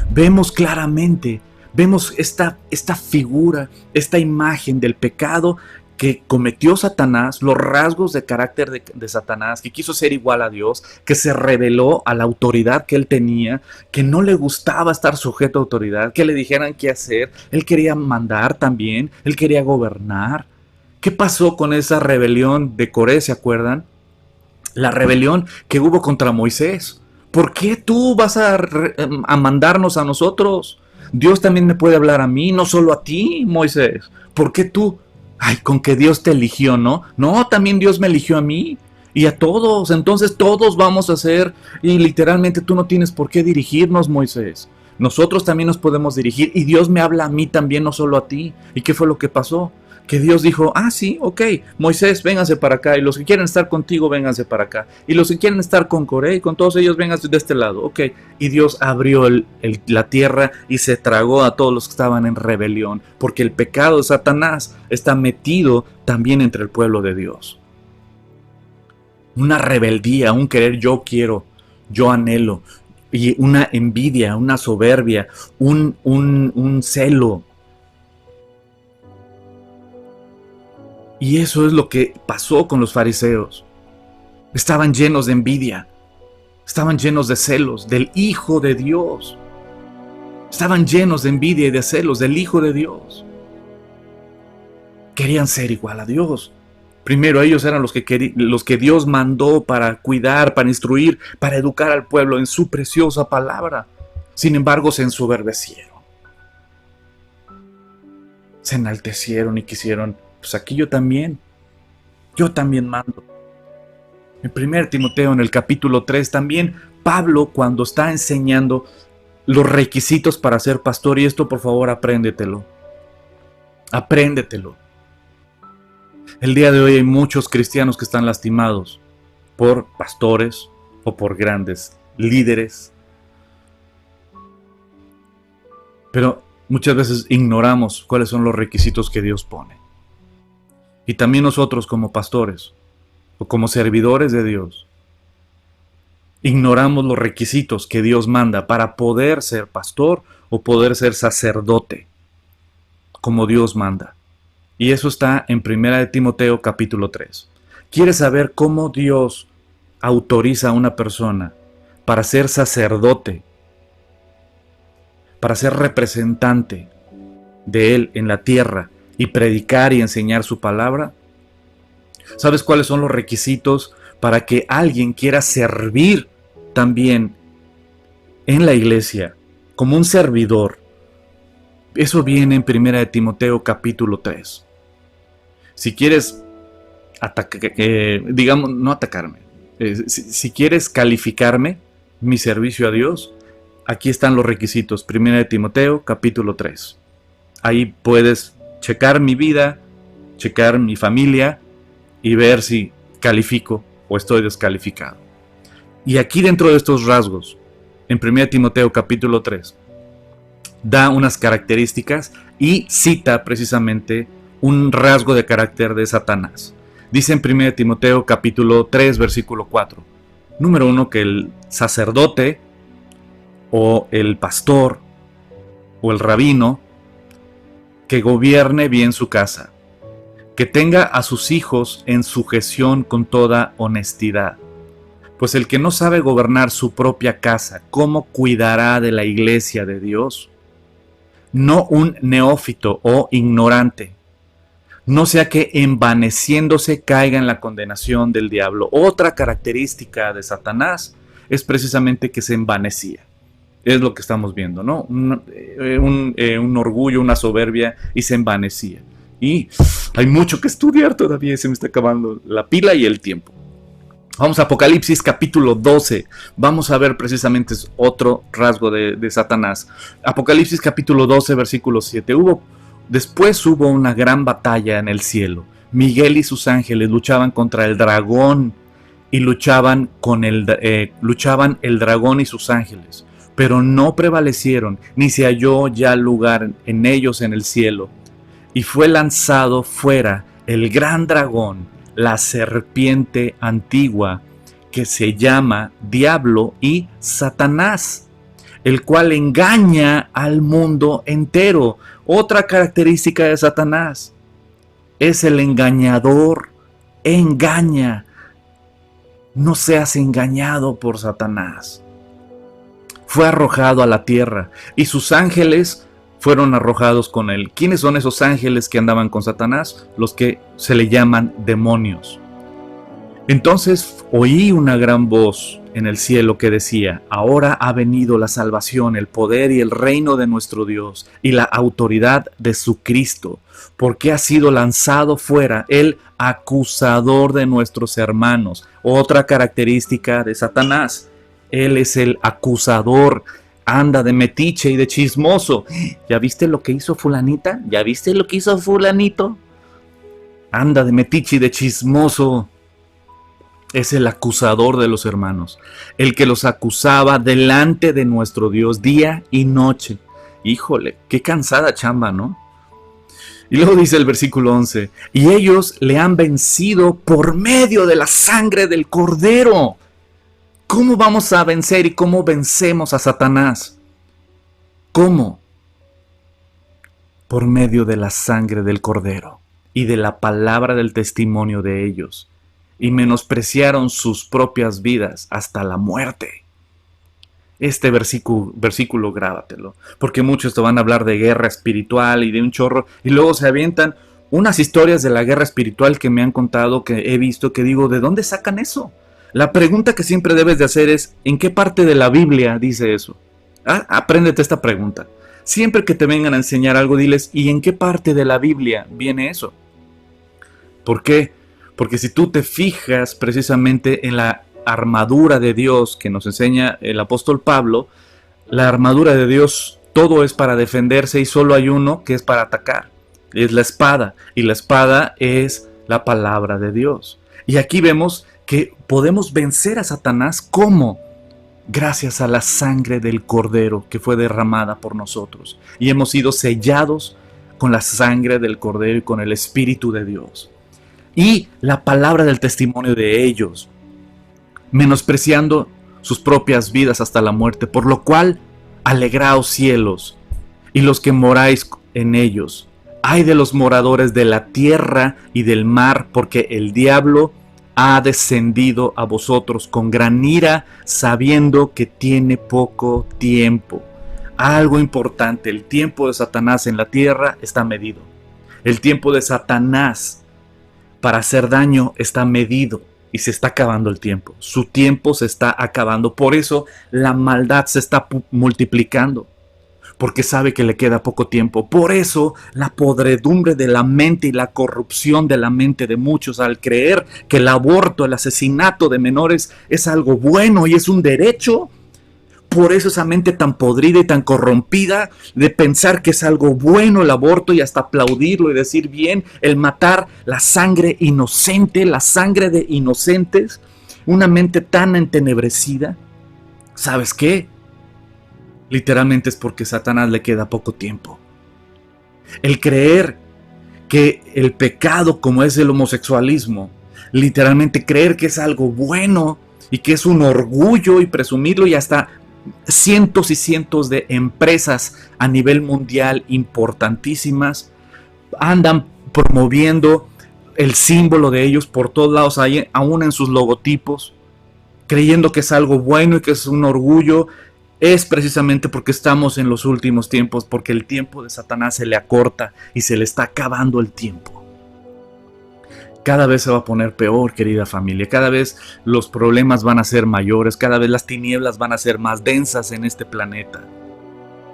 Vemos claramente, vemos esta figura, esta imagen del pecado que cometió Satanás, los rasgos de carácter de Satanás, que quiso ser igual a Dios, que se rebeló a la autoridad que él tenía, que no le gustaba estar sujeto a autoridad, que le dijeran qué hacer, él quería mandar también, él quería gobernar. ¿Qué pasó con esa rebelión de Coré, se acuerdan? La rebelión que hubo contra Moisés. ¿Por qué tú vas a mandarnos a nosotros? Dios también me puede hablar a mí, no solo a ti, Moisés. ¿Por qué tú? Ay, con que Dios te eligió, ¿no? No, también Dios me eligió a mí y a todos. Entonces todos vamos a hacer, y literalmente tú no tienes por qué dirigirnos, Moisés. Nosotros también nos podemos dirigir y Dios me habla a mí también, no solo a ti. ¿Y qué fue lo que pasó? Que Dios dijo, sí, ok, Moisés, vénganse para acá, y los que quieren estar contigo, vénganse para acá, y los que quieren estar con Coré y con todos ellos, vénganse de este lado, ok. Y Dios abrió la tierra y se tragó a todos los que estaban en rebelión, porque el pecado de Satanás está metido también entre el pueblo de Dios. Una rebeldía, un querer, yo quiero, yo anhelo, y una envidia, una soberbia, un celo. Y eso es lo que pasó con los fariseos. Estaban llenos de envidia, estaban llenos de celos del Hijo de Dios. Estaban llenos de envidia y de celos del Hijo de Dios. Querían ser igual a Dios. Primero ellos eran los que Dios mandó para cuidar, para instruir, para educar al pueblo en su preciosa palabra. Sin embargo, se ensoberbecieron. Se enaltecieron y quisieron, pues aquí yo también mando. En 1 Timoteo, en el capítulo 3, también Pablo, cuando está enseñando los requisitos para ser pastor, y esto por favor apréndetelo. El día de hoy hay muchos cristianos que están lastimados por pastores o por grandes líderes. Pero muchas veces ignoramos cuáles son los requisitos que Dios pone. Y también nosotros como pastores o como servidores de Dios, ignoramos los requisitos que Dios manda para poder ser pastor o poder ser sacerdote, como Dios manda. Y eso está en 1 Timoteo capítulo 3. ¿Quieres saber cómo Dios autoriza a una persona para ser sacerdote, para ser representante de Él en la tierra y predicar y enseñar su palabra? ¿Sabes cuáles son los requisitos para que alguien quiera servir también en la iglesia como un servidor? Eso viene en 1 Timoteo capítulo 3. Si quieres no atacarme, si quieres calificarme mi servicio a Dios, aquí están los requisitos. 1 Timoteo capítulo 3. Ahí puedes checar mi vida, checar mi familia y ver si califico o estoy descalificado. Y aquí dentro de estos rasgos, en 1 Timoteo capítulo 3, da unas características y cita precisamente un rasgo de carácter de Satanás. Dice en 1 Timoteo capítulo 3 versículo 4, número 1, que el sacerdote o el pastor o el rabino que gobierne bien su casa, que tenga a sus hijos en sujeción con toda honestidad. Pues el que no sabe gobernar su propia casa, ¿cómo cuidará de la iglesia de Dios? No un neófito o ignorante, no sea que envaneciéndose caiga en la condenación del diablo. Otra característica de Satanás es precisamente que se envanecía. Es lo que estamos viendo, ¿no? Un orgullo, una soberbia, y se envanecía. Y hay mucho que estudiar todavía, se me está acabando la pila y el tiempo. Vamos a Apocalipsis capítulo 12. Vamos a ver precisamente otro rasgo de Satanás. Apocalipsis capítulo 12, versículo 7. Después hubo una gran batalla en el cielo. Miguel y sus ángeles luchaban contra el dragón y luchaban el dragón y sus ángeles, pero no prevalecieron, ni se halló ya lugar en ellos en el cielo. Y fue lanzado fuera el gran dragón, la serpiente antigua, que se llama Diablo y Satanás, el cual engaña al mundo entero. Otra característica de Satanás: es el engañador, engaña. No seas engañado por Satanás. Fue arrojado a la tierra y sus ángeles fueron arrojados con él. ¿Quiénes son esos ángeles que andaban con Satanás? Los que se le llaman demonios. Entonces oí una gran voz en el cielo que decía: ahora ha venido la salvación, el poder y el reino de nuestro Dios y la autoridad de su Cristo, porque ha sido lanzado fuera el acusador de nuestros hermanos. Otra característica de Satanás: él es el acusador. Anda de metiche y de chismoso. ¿Ya viste lo que hizo fulanita? ¿Ya viste lo que hizo fulanito? Anda de metiche y de chismoso. Es el acusador de los hermanos, el que los acusaba delante de nuestro Dios día y noche. Híjole, qué cansada chamba, ¿no? Y luego dice el versículo 11, y ellos le han vencido por medio de la sangre del Cordero. ¿Cómo vamos a vencer y cómo vencemos a Satanás? ¿Cómo? Por medio de la sangre del Cordero y de la palabra del testimonio de ellos. Y menospreciaron sus propias vidas hasta la muerte. Este versículo grábatelo, porque muchos te van a hablar de guerra espiritual y de un chorro, y luego se avientan unas historias de la guerra espiritual que me han contado, que he visto, que digo, ¿de dónde sacan eso? La pregunta que siempre debes de hacer es, ¿en qué parte de la Biblia dice eso? Apréndete esta pregunta. Siempre que te vengan a enseñar algo, diles, ¿y en qué parte de la Biblia viene eso? ¿Por qué? Porque si tú te fijas precisamente en la armadura de Dios que nos enseña el apóstol Pablo, la armadura de Dios, todo es para defenderse y solo hay uno que es para atacar. Es la espada, y la espada es la palabra de Dios. Y aquí vemos que podemos vencer a Satanás, ¿cómo? Gracias a la sangre del Cordero que fue derramada por nosotros. Y hemos sido sellados con la sangre del Cordero y con el Espíritu de Dios. Y la palabra del testimonio de ellos, menospreciando sus propias vidas hasta la muerte, por lo cual alegraos cielos y los que moráis en ellos. Ay de los moradores de la tierra y del mar, porque el diablo ha descendido a vosotros con gran ira, sabiendo que tiene poco tiempo. Algo importante, el tiempo de Satanás en la tierra está medido. El tiempo de Satanás para hacer daño está medido y se está acabando el tiempo. Su tiempo se está acabando. Por eso la maldad se está multiplicando, porque sabe que le queda poco tiempo. Por eso la podredumbre de la mente y la corrupción de la mente de muchos al creer que el aborto, el asesinato de menores es algo bueno y es un derecho. Por eso esa mente tan podrida y tan corrompida de pensar que es algo bueno el aborto y hasta aplaudirlo y decir bien, el matar la sangre inocente, la sangre de inocentes, una mente tan entenebrecida. ¿Sabes qué? Literalmente es porque a Satanás le queda poco tiempo. El creer que el pecado como es el homosexualismo, literalmente creer que es algo bueno y que es un orgullo y presumirlo, y hasta cientos y cientos de empresas a nivel mundial importantísimas andan promoviendo el símbolo de ellos por todos lados, aún en sus logotipos, creyendo que es algo bueno y que es un orgullo. Es precisamente porque estamos en los últimos tiempos, porque el tiempo de Satanás se le acorta y se le está acabando el tiempo. Cada vez se va a poner peor, querida familia. Cada vez los problemas van a ser mayores. Cada vez las tinieblas van a ser más densas en este planeta.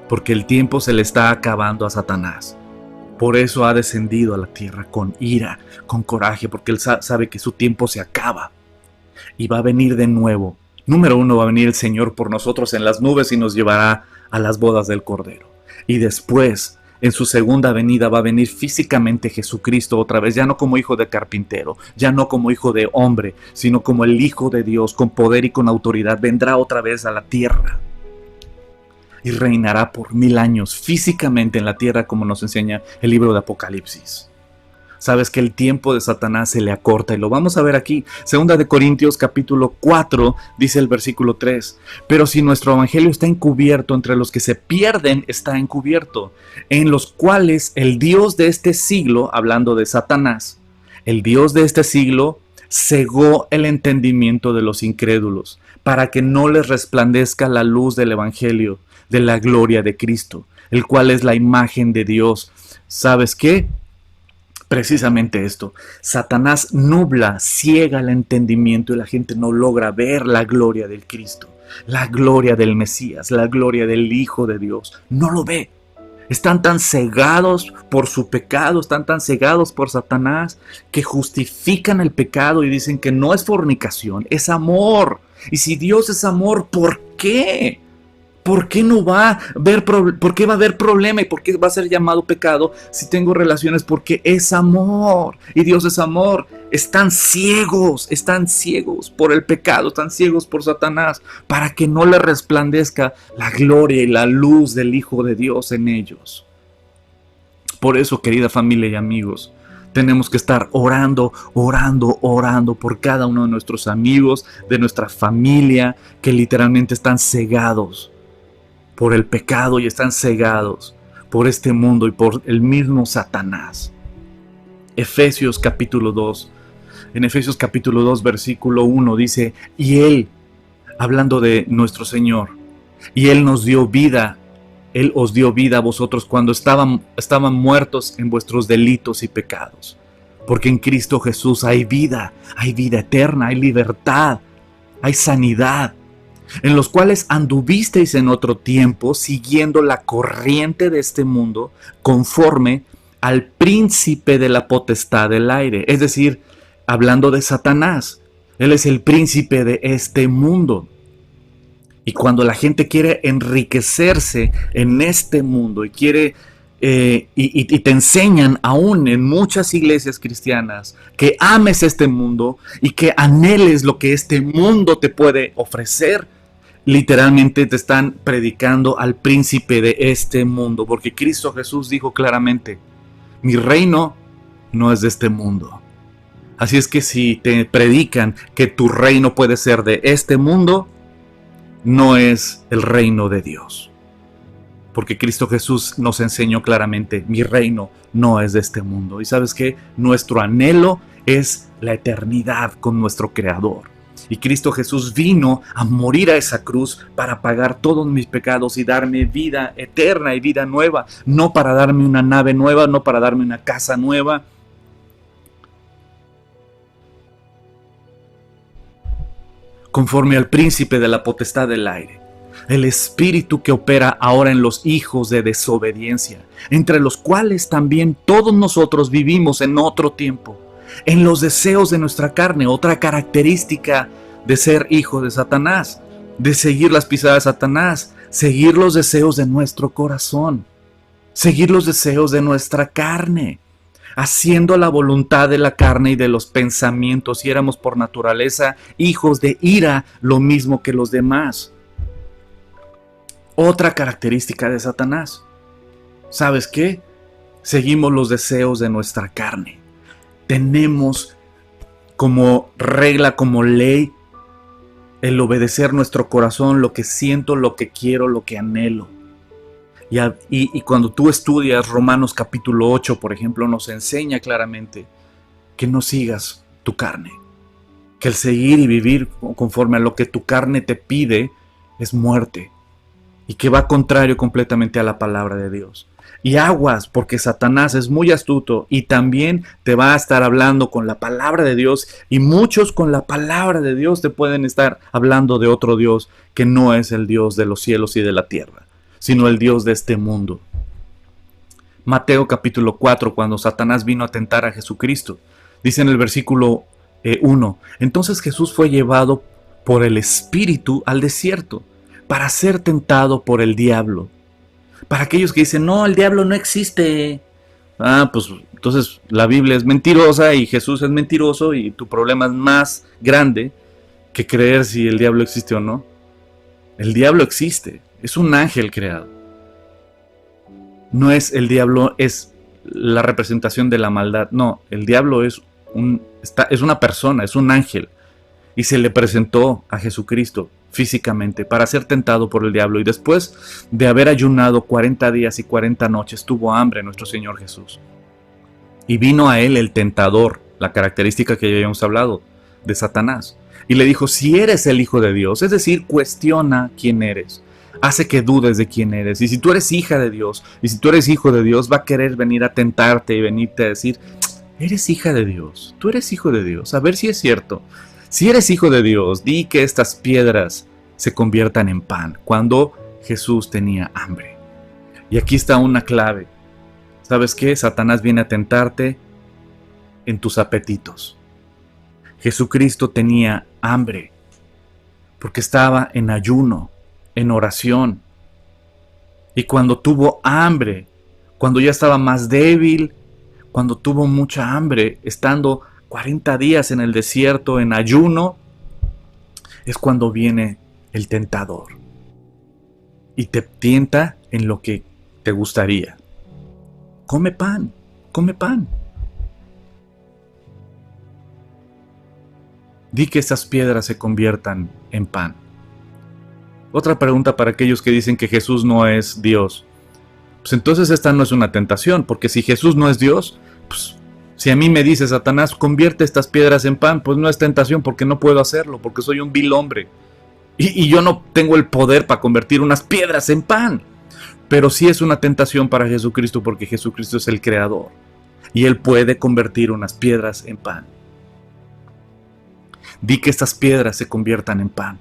Porque el tiempo se le está acabando a Satanás. Por eso ha descendido a la tierra con ira, con coraje, porque él sabe que su tiempo se acaba. Y va a venir de nuevo. Número uno, va a venir el Señor por nosotros en las nubes y nos llevará a las bodas del Cordero. Y después, en su segunda venida, va a venir físicamente Jesucristo otra vez, ya no como hijo de carpintero, ya no como hijo de hombre, sino como el Hijo de Dios, con poder y con autoridad. Vendrá otra vez a la tierra y reinará por 1000 años físicamente en la tierra, como nos enseña el libro de Apocalipsis. Sabes que el tiempo de Satanás se le acorta y lo vamos a ver aquí. Segunda de Corintios capítulo 4 dice el versículo 3. Pero si nuestro evangelio está encubierto, entre los que se pierden está encubierto, en los cuales el Dios de este siglo, hablando de Satanás, el Dios de este siglo cegó el entendimiento de los incrédulos, para que no les resplandezca la luz del evangelio de la gloria de Cristo, el cual es la imagen de Dios. ¿Sabes qué? Precisamente esto, Satanás nubla, ciega el entendimiento y la gente no logra ver la gloria del Cristo, la gloria del Mesías, la gloria del Hijo de Dios. No lo ve. Están tan cegados por su pecado, están tan cegados por Satanás, que justifican el pecado y dicen que no es fornicación, es amor. Y si Dios es amor, ¿por qué? ¿Por qué no va a haber por qué va a haber problema y por qué va a ser llamado pecado si tengo relaciones? Porque es amor y Dios es amor. Están ciegos por el pecado, están ciegos por Satanás, para que no le resplandezca la gloria y la luz del Hijo de Dios en ellos. Por eso, querida familia y amigos, tenemos que estar orando por cada uno de nuestros amigos, de nuestra familia, que literalmente están cegados por el pecado y están cegados por este mundo y por el mismo Satanás. Efesios capítulo 2. En Efesios capítulo 2, versículo 1 dice, y Él, hablando de nuestro Señor, y Él nos dio vida, Él os dio vida a vosotros cuando estaban muertos en vuestros delitos y pecados. Porque en Cristo Jesús hay vida eterna, hay libertad, hay sanidad, en los cuales anduvisteis en otro tiempo, siguiendo la corriente de este mundo, conforme al príncipe de la potestad del aire. Es decir, hablando de Satanás, él es el príncipe de este mundo. Y cuando la gente quiere enriquecerse en este mundo y quiere y te enseñan aún en muchas iglesias cristianas que ames este mundo y que anheles lo que este mundo te puede ofrecer, literalmente te están predicando al príncipe de este mundo, porque Cristo Jesús dijo claramente, mi reino no es de este mundo. Así es que si te predican que tu reino puede ser de este mundo, no es el reino de Dios. Porque Cristo Jesús nos enseñó claramente, mi reino no es de este mundo. Y ¿sabes qué? Nuestro anhelo es la eternidad con nuestro Creador. Y Cristo Jesús vino a morir a esa cruz para pagar todos mis pecados y darme vida eterna y vida nueva. No para darme una nave nueva, no para darme una casa nueva. Conforme al príncipe de la potestad del aire, el espíritu que opera ahora en los hijos de desobediencia, entre los cuales también todos nosotros vivimos en otro tiempo, en los deseos de nuestra carne. Otra característica de ser hijo de Satanás, de seguir las pisadas de Satanás, seguir los deseos de nuestro corazón, seguir los deseos de nuestra carne, haciendo la voluntad de la carne y de los pensamientos, y éramos por naturaleza hijos de ira, lo mismo que los demás. Otra característica de Satanás, ¿sabes qué? Seguimos los deseos de nuestra carne. Tenemos como regla, como ley, el obedecer nuestro corazón, lo que siento, lo que quiero, lo que anhelo. Y cuando tú estudias Romanos capítulo 8, por ejemplo, nos enseña claramente que no sigas tu carne. Que el seguir y vivir conforme a lo que tu carne te pide es muerte. Y que va contrario completamente a la palabra de Dios. Y aguas, porque Satanás es muy astuto y también te va a estar hablando con la palabra de Dios, y muchos con la palabra de Dios te pueden estar hablando de otro Dios que no es el Dios de los cielos y de la tierra, sino el Dios de este mundo. Mateo capítulo 4, cuando Satanás vino a tentar a Jesucristo, dice en el versículo 1, entonces Jesús fue llevado por el Espíritu al desierto para ser tentado por el diablo. Para aquellos que dicen, no, el diablo no existe. Pues entonces la Biblia es mentirosa y Jesús es mentiroso, y tu problema es más grande que creer si el diablo existe o no. El diablo existe, es un ángel creado. No es el diablo, es la representación de la maldad. No, el diablo es una persona, es un ángel. Y se le presentó a Jesucristo físicamente para ser tentado por el diablo. Y después de haber ayunado 40 días y 40 noches, tuvo hambre nuestro Señor Jesús. Y vino a él el tentador, la característica que ya habíamos hablado, de Satanás. Y le dijo, si eres el Hijo de Dios, es decir, cuestiona quién eres. Hace que dudes de quién eres. Y si tú eres hija de Dios, y si tú eres hijo de Dios, va a querer venir a tentarte y venirte a decir, eres hija de Dios, tú eres hijo de Dios. A ver si es cierto. Si eres hijo de Dios, di que estas piedras se conviertan en pan. Cuando Jesús tenía hambre. Y aquí está una clave. ¿Sabes qué? Satanás viene a tentarte en tus apetitos. Jesucristo tenía hambre porque estaba en ayuno, en oración. Y cuando tuvo hambre, cuando ya estaba más débil, cuando tuvo mucha hambre, estando 40 días en el desierto, en ayuno, es cuando viene el tentador y te tienta en lo que te gustaría. Come pan, come pan. Di que esas piedras se conviertan en pan. Otra pregunta para aquellos que dicen que Jesús no es Dios. Pues entonces esta no es una tentación, porque si Jesús no es Dios, pues si a mí me dice Satanás, convierte estas piedras en pan, pues no es tentación porque no puedo hacerlo, porque soy un vil hombre. Y yo no tengo el poder para convertir unas piedras en pan. Pero sí es una tentación para Jesucristo porque Jesucristo es el creador. Y Él puede convertir unas piedras en pan. Di que estas piedras se conviertan en pan.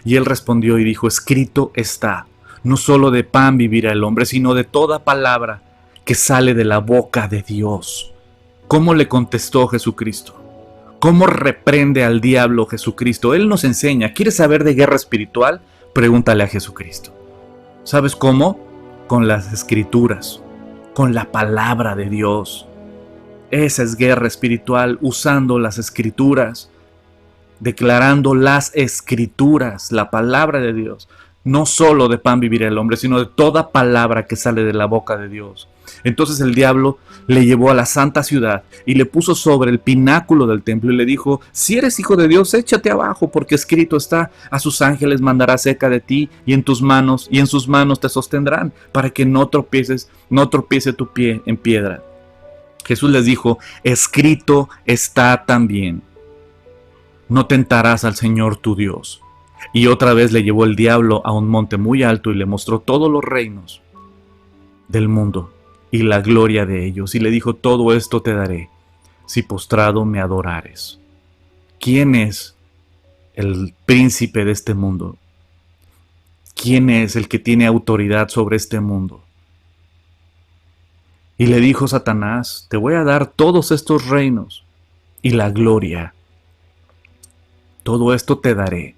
Y Él respondió y dijo, escrito está, no solo de pan vivirá el hombre, sino de toda palabra que sale de la boca de Dios. ¿Cómo le contestó Jesucristo? ¿Cómo reprende al diablo Jesucristo? Él nos enseña. ¿Quieres saber de guerra espiritual? Pregúntale a Jesucristo. ¿Sabes cómo? Con las escrituras, con la palabra de Dios. Esa es guerra espiritual, usando las escrituras, declarando las escrituras, la palabra de Dios. No solo de pan vivirá el hombre, sino de toda palabra que sale de la boca de Dios. Entonces el diablo le llevó a la santa ciudad y le puso sobre el pináculo del templo y le dijo, si eres hijo de Dios, échate abajo, porque escrito está, a sus ángeles mandará cerca de ti y en tus manos, y en sus manos te sostendrán, para que no tropiece tu pie en piedra. Jesús les dijo, escrito está también, no tentarás al Señor tu Dios. Y otra vez le llevó el diablo a un monte muy alto y le mostró todos los reinos del mundo y la gloria de ellos. Y le dijo, todo esto te daré, si postrado me adorares. ¿Quién es el príncipe de este mundo? ¿Quién es el que tiene autoridad sobre este mundo? Y le dijo Satanás, te voy a dar todos estos reinos y la gloria. Todo esto te daré,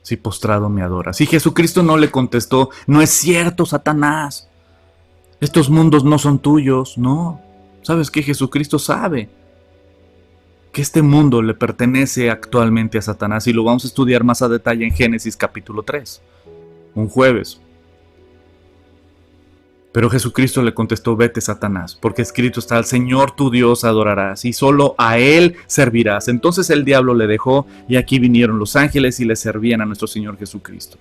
si postrado me adoras. Y Jesucristo no le contestó, no es cierto, Satanás. Estos mundos no son tuyos, no. ¿Sabes qué? Jesucristo sabe que este mundo le pertenece actualmente a Satanás y lo vamos a estudiar más a detalle en Génesis capítulo 3, un jueves. Pero Jesucristo le contestó, vete Satanás, porque escrito está, al Señor tu Dios adorarás y solo a Él servirás. Entonces el diablo le dejó y aquí vinieron los ángeles y le servían a nuestro Señor Jesucristo.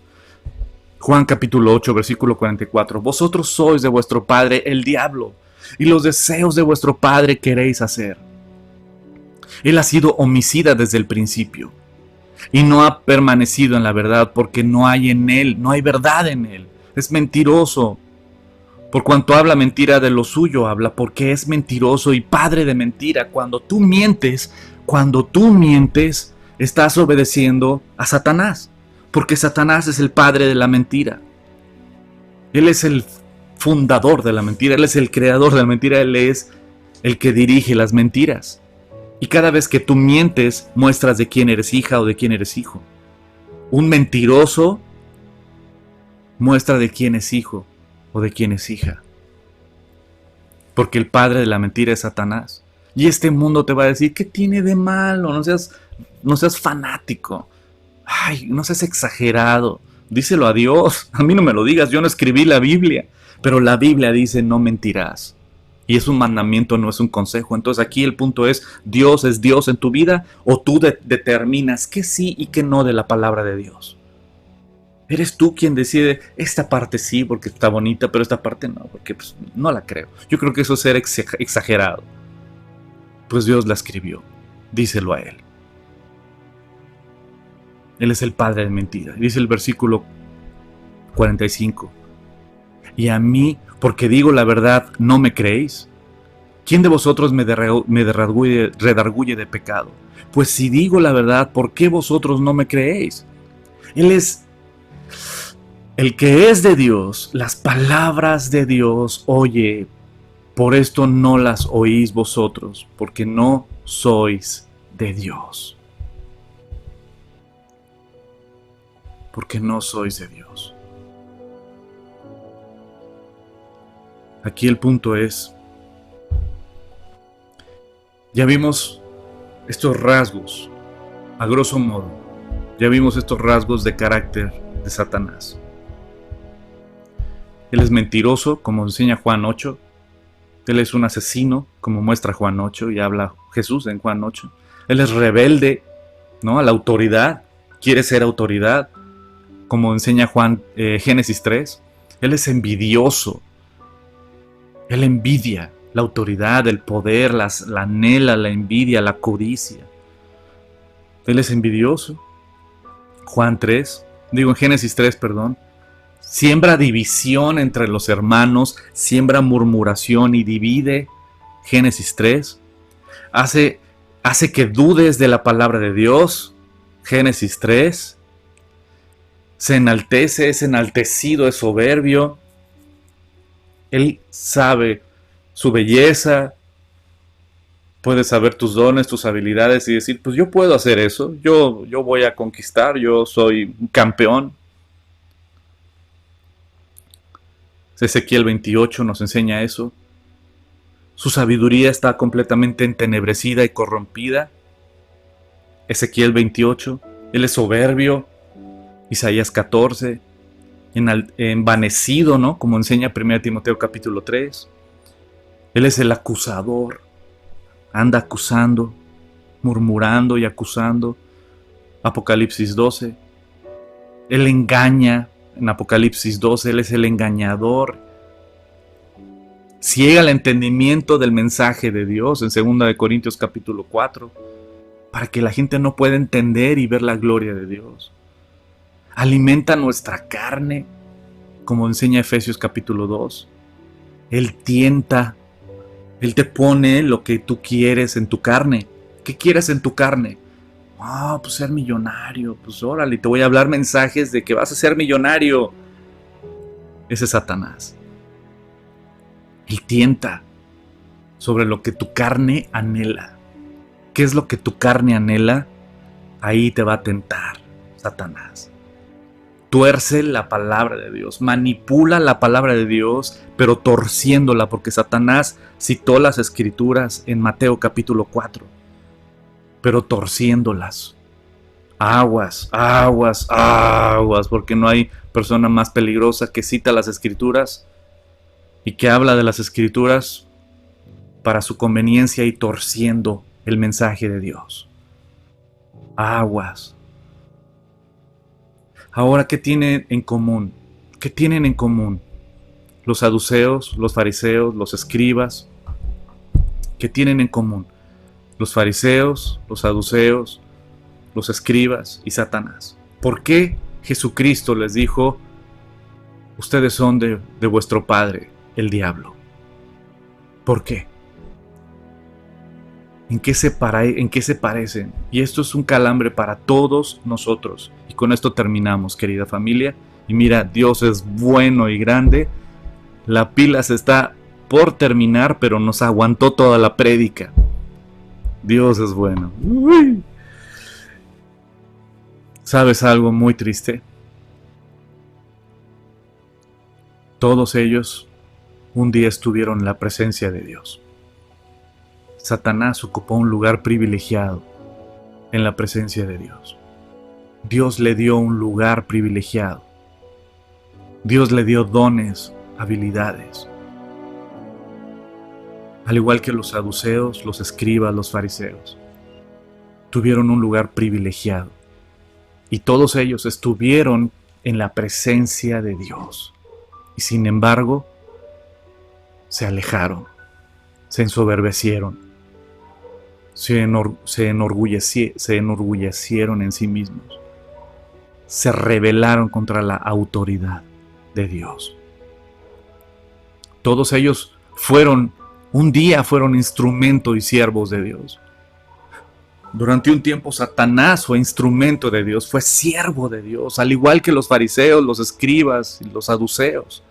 Juan capítulo 8, versículo 44. Vosotros sois de vuestro padre el diablo, y los deseos de vuestro padre queréis hacer. Él ha sido homicida desde el principio, y no ha permanecido en la verdad, porque no hay en él, no hay verdad en él. Es mentiroso. Por cuanto habla mentira, de lo suyo habla, porque es mentiroso y padre de mentira. Cuando tú mientes, estás obedeciendo a Satanás. Porque Satanás es el padre de la mentira. Él es el fundador de la mentira, Él es el creador de la mentira, Él es el que dirige las mentiras. Y cada vez que tú mientes, muestras de quién eres hija o de quién eres hijo. Un mentiroso muestra de quién es hijo o de quién es hija. Porque el padre de la mentira es Satanás. Y este mundo te va a decir, ¿qué tiene de malo? No seas fanático. Ay, no seas exagerado. Díselo a Dios. A mí no me lo digas, yo no escribí la Biblia. Pero la Biblia dice, no mentirás. Y es un mandamiento, no es un consejo. Entonces aquí el punto es Dios en tu vida, o tú determinas qué sí y qué no de la palabra de Dios. Eres tú quien decide, esta parte sí porque está bonita, pero esta parte no, porque pues, no la creo. Yo creo que eso es ser exagerado. Pues Dios la escribió, díselo a Él. Él es el padre de mentira. Dice el versículo 45. Y a mí, porque digo la verdad, ¿no me creéis? ¿Quién de vosotros me redarguye de pecado? Pues si digo la verdad, ¿por qué vosotros no me creéis? Él es el que es de Dios, las palabras de Dios oye. Por esto no las oís vosotros, porque no sois de Dios. Porque no sois de Dios. Aquí el punto es, ya vimos estos rasgos, a grosso modo, ya vimos estos rasgos de carácter de Satanás. Él es mentiroso, como enseña Juan 8. Él es un asesino, como muestra Juan 8 y habla Jesús en Juan 8. Él es rebelde, ¿no?, a la autoridad, quiere ser autoridad, como enseña Génesis 3. Él es envidioso. Él envidia la autoridad, el poder, la anhela, la envidia, la codicia. Él es envidioso. En Génesis 3, perdón. Siembra división entre los hermanos, siembra murmuración y divide. Génesis 3. Hace que dudes de la palabra de Dios. Génesis 3. Se enaltece, es enaltecido, es soberbio. Él sabe su belleza, puede saber tus dones, tus habilidades y decir, pues yo puedo hacer eso, yo voy a conquistar, yo soy un campeón. Ezequiel 28 nos enseña eso. Su sabiduría está completamente entenebrecida y corrompida. Ezequiel 28. Él es soberbio. Isaías 14. Envanecido, ¿no?, como enseña 1 Timoteo capítulo 3. Él es el acusador. Anda acusando, murmurando y acusando. Apocalipsis 12. Él engaña. En Apocalipsis 12, Él es el engañador. Ciega el entendimiento del mensaje de Dios en 2 Corintios capítulo 4, para que la gente no pueda entender y ver la gloria de Dios. Alimenta nuestra carne, como enseña Efesios capítulo 2. Él tienta, Él te pone lo que tú quieres en tu carne. ¿Qué quieres en tu carne? Pues ser millonario, pues órale, te voy a hablar mensajes de que vas a ser millonario. Ese es Satanás. Él tienta sobre lo que tu carne anhela. ¿Qué es lo que tu carne anhela? Ahí te va a tentar Satanás. Tuerce la palabra de Dios, manipula la palabra de Dios, pero torciéndola, porque Satanás citó las escrituras en Mateo capítulo 4. Pero torciéndolas. Aguas, aguas, aguas, porque no hay persona más peligrosa que cita las escrituras y que habla de las escrituras para su conveniencia y torciendo el mensaje de Dios. Aguas. Ahora, ¿qué tienen en común? ¿Qué tienen en común los saduceos, los fariseos, los escribas? ¿Qué tienen en común los fariseos, los saduceos, los escribas y Satanás? ¿Por qué Jesucristo les dijo, ustedes son de vuestro padre, el diablo? ¿Por qué? ¿En qué se parecen? Y esto es un calambre para todos nosotros. Y con esto terminamos, querida familia. Y mira, Dios es bueno y grande. La pila se está por terminar, pero nos aguantó toda la prédica. Dios es bueno. Uy. ¿Sabes algo muy triste? Todos ellos un día estuvieron en la presencia de Dios. Satanás ocupó un lugar privilegiado en la presencia de Dios. Dios le dio un lugar privilegiado. Dios le dio dones, habilidades. al igual que los saduceos, los escribas, los fariseos, tuvieron un lugar privilegiado y todos ellos estuvieron en la presencia de Dios. Y sin embargo, se alejaron, se ensoberbecieron, se enorgullecieron en sí mismos, se rebelaron contra la autoridad de Dios. Todos ellos un día fueron instrumento y siervos de Dios. Durante un tiempo Satanás fue instrumento de Dios, fue siervo de Dios, al igual que los fariseos, los escribas y los saduceos.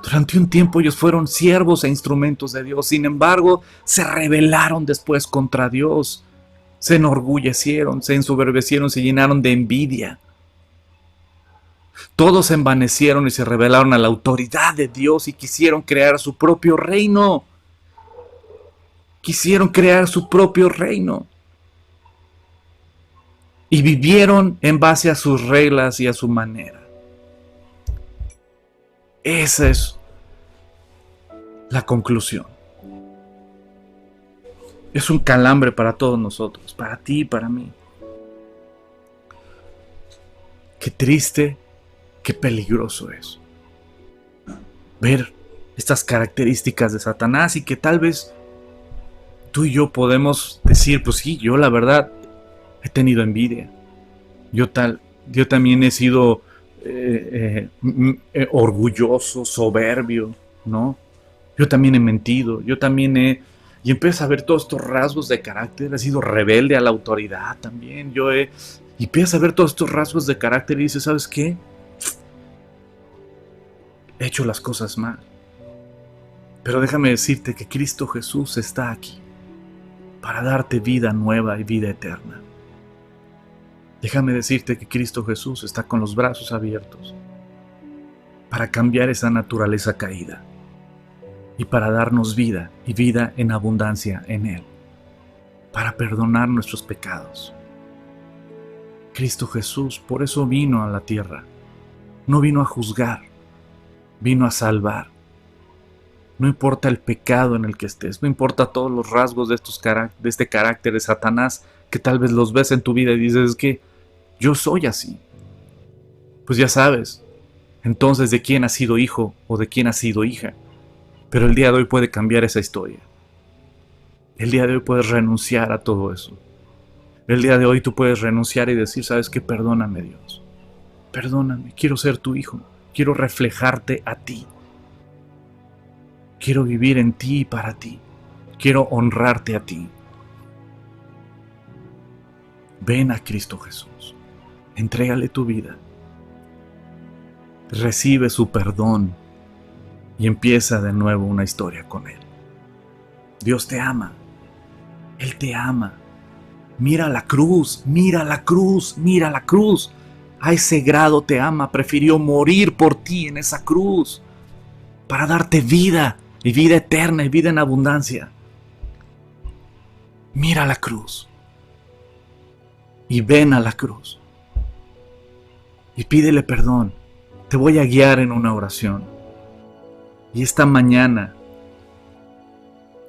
Durante un tiempo ellos fueron siervos e instrumentos de Dios. Sin embargo, se rebelaron después contra Dios. Se enorgullecieron, se ensoberbecieron, se llenaron de envidia. Todos se envanecieron y se rebelaron a la autoridad de Dios y quisieron crear su propio reino. Quisieron crear su propio reino. Y vivieron en base a sus reglas y a su manera. Esa es la conclusión. Es un calambre para todos nosotros, para ti y para mí. Qué triste, qué peligroso es ver estas características de Satanás y que tal vez tú y yo podemos decir, pues sí, yo la verdad he tenido envidia. Yo también he sido orgulloso, soberbio, ¿no? Yo también he mentido, y empiezas a ver todos estos rasgos de carácter. He sido rebelde a la autoridad también. Y empiezas a ver todos estos rasgos de carácter y dices, ¿sabes qué? He hecho las cosas mal. Pero déjame decirte que Cristo Jesús está aquí para darte vida nueva y vida eterna. Déjame decirte que Cristo Jesús está con los brazos abiertos para cambiar esa naturaleza caída y para darnos vida y vida en abundancia en Él, para perdonar nuestros pecados. Cristo Jesús por eso vino a la tierra. No vino a juzgar, vino a salvar. No importa el pecado en el que estés, no importa todos los rasgos de este carácter de Satanás que tal vez los ves en tu vida y dices, es que yo soy así. Pues ya sabes, entonces de quién has sido hijo o de quién has sido hija. Pero el día de hoy puede cambiar esa historia. El día de hoy puedes renunciar a todo eso. El día de hoy tú puedes renunciar y decir, ¿sabes qué? Perdóname, Dios. Perdóname, quiero ser tu hijo. Quiero reflejarte a ti. Quiero vivir en ti y para ti. Quiero honrarte a ti. Ven a Cristo Jesús. Entrégale tu vida. Recibe su perdón y empieza de nuevo una historia con Él. Dios te ama. Él te ama. Mira la cruz, mira la cruz, mira la cruz. A ese grado te ama. Prefirió morir por ti en esa cruz para darte vida y vida eterna y vida en abundancia. Mira la cruz y ven a la cruz y pídele perdón. Te voy a guiar en una oración. Y esta mañana,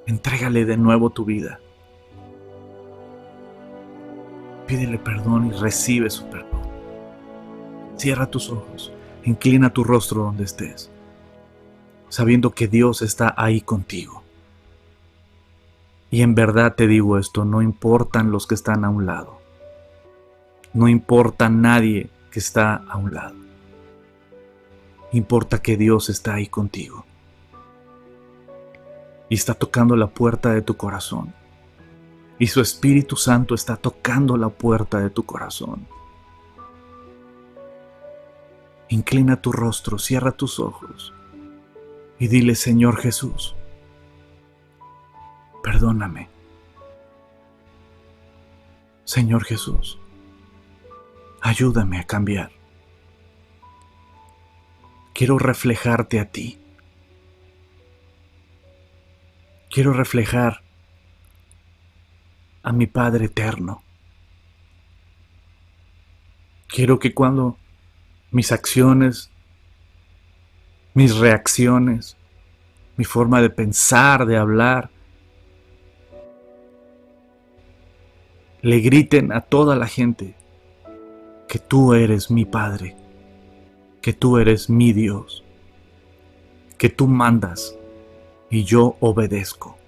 entrégale de nuevo tu vida. Pídele perdón y recibe su perdón. Cierra tus ojos, inclina tu rostro donde estés, sabiendo que Dios está ahí contigo. Y en verdad te digo esto, no importan los que están a un lado. No importa nadie que está a un lado. Importa que Dios está ahí contigo. Y está tocando la puerta de tu corazón. Y su Espíritu Santo está tocando la puerta de tu corazón. Inclina tu rostro, cierra tus ojos y dile, Señor Jesús, perdóname. Señor Jesús, ayúdame a cambiar. Quiero reflejarte a ti. Quiero reflejar a mi Padre eterno. Quiero que cuando mis acciones, mis reacciones, mi forma de pensar, de hablar, le griten a toda la gente que tú eres mi Padre, que tú eres mi Dios, que tú mandas y yo obedezco.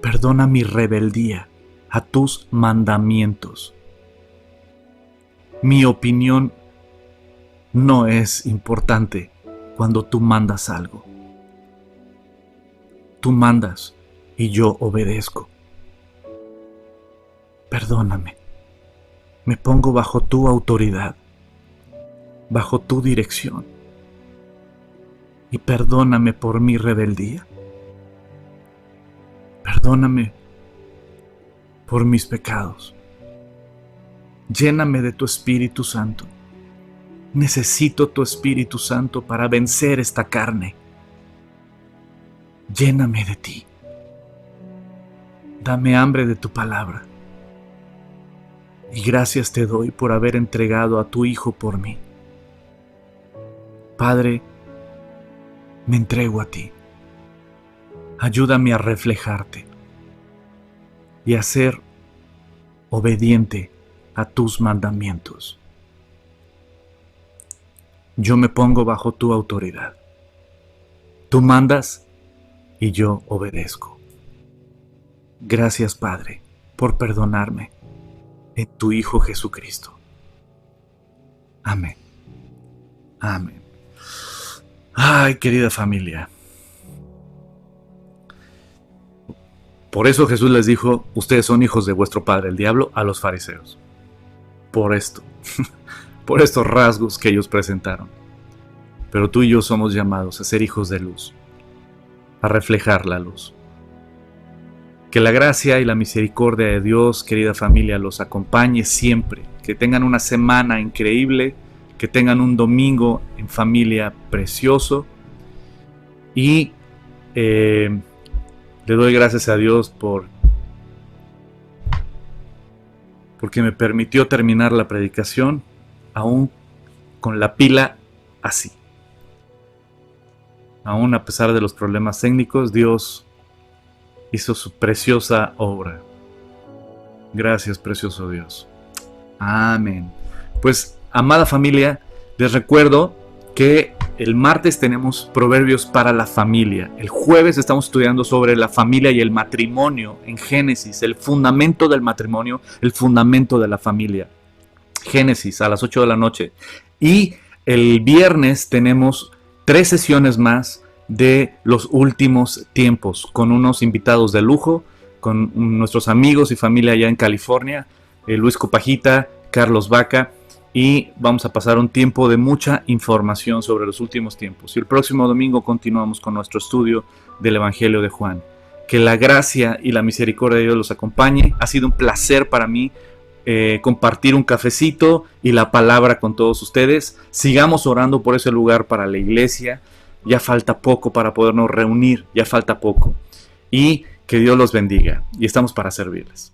Perdona mi rebeldía a tus mandamientos. Mi opinión no es importante cuando tú mandas algo. Tú mandas y yo obedezco. Perdóname. Me pongo bajo tu autoridad, bajo tu dirección. Y perdóname por mi rebeldía. Perdóname por mis pecados. Lléname de tu Espíritu Santo. Necesito tu Espíritu Santo para vencer esta carne. Lléname de ti. Dame hambre de tu palabra. Y gracias te doy por haber entregado a tu Hijo por mí. Padre, me entrego a ti. Ayúdame a reflejarte y a ser obediente a tus mandamientos. Yo me pongo bajo tu autoridad. Tú mandas y yo obedezco. Gracias, Padre, por perdonarme en tu Hijo Jesucristo. Amén. Amén. Ay, querida familia. Por eso Jesús les dijo, ustedes son hijos de vuestro padre el diablo, a los fariseos. Por esto, por estos rasgos que ellos presentaron. Pero tú y yo somos llamados a ser hijos de luz, a reflejar la luz. Que la gracia y la misericordia de Dios, querida familia, los acompañe siempre. Que tengan una semana increíble, que tengan un domingo en familia precioso. Y le doy gracias a Dios porque me permitió terminar la predicación aún con la pila así. Aún a pesar de los problemas técnicos, Dios hizo su preciosa obra. Gracias, precioso Dios. Amén. Pues, amada familia, les recuerdo que el martes tenemos proverbios para la familia. El jueves estamos estudiando sobre la familia y el matrimonio en Génesis, el fundamento del matrimonio, el fundamento de la familia. Génesis a las 8 de la noche. Y el viernes tenemos 3 sesiones más de los últimos tiempos con unos invitados de lujo, con nuestros amigos y familia allá en California, Luis Copajita, Carlos Vaca. Y vamos a pasar un tiempo de mucha información sobre los últimos tiempos. Y el próximo domingo continuamos con nuestro estudio del Evangelio de Juan. Que la gracia y la misericordia de Dios los acompañe. Ha sido un placer para mí compartir un cafecito y la palabra con todos ustedes. Sigamos orando por ese lugar para la iglesia. Ya falta poco para podernos reunir. Ya falta poco. Y que Dios los bendiga. Y estamos para servirles.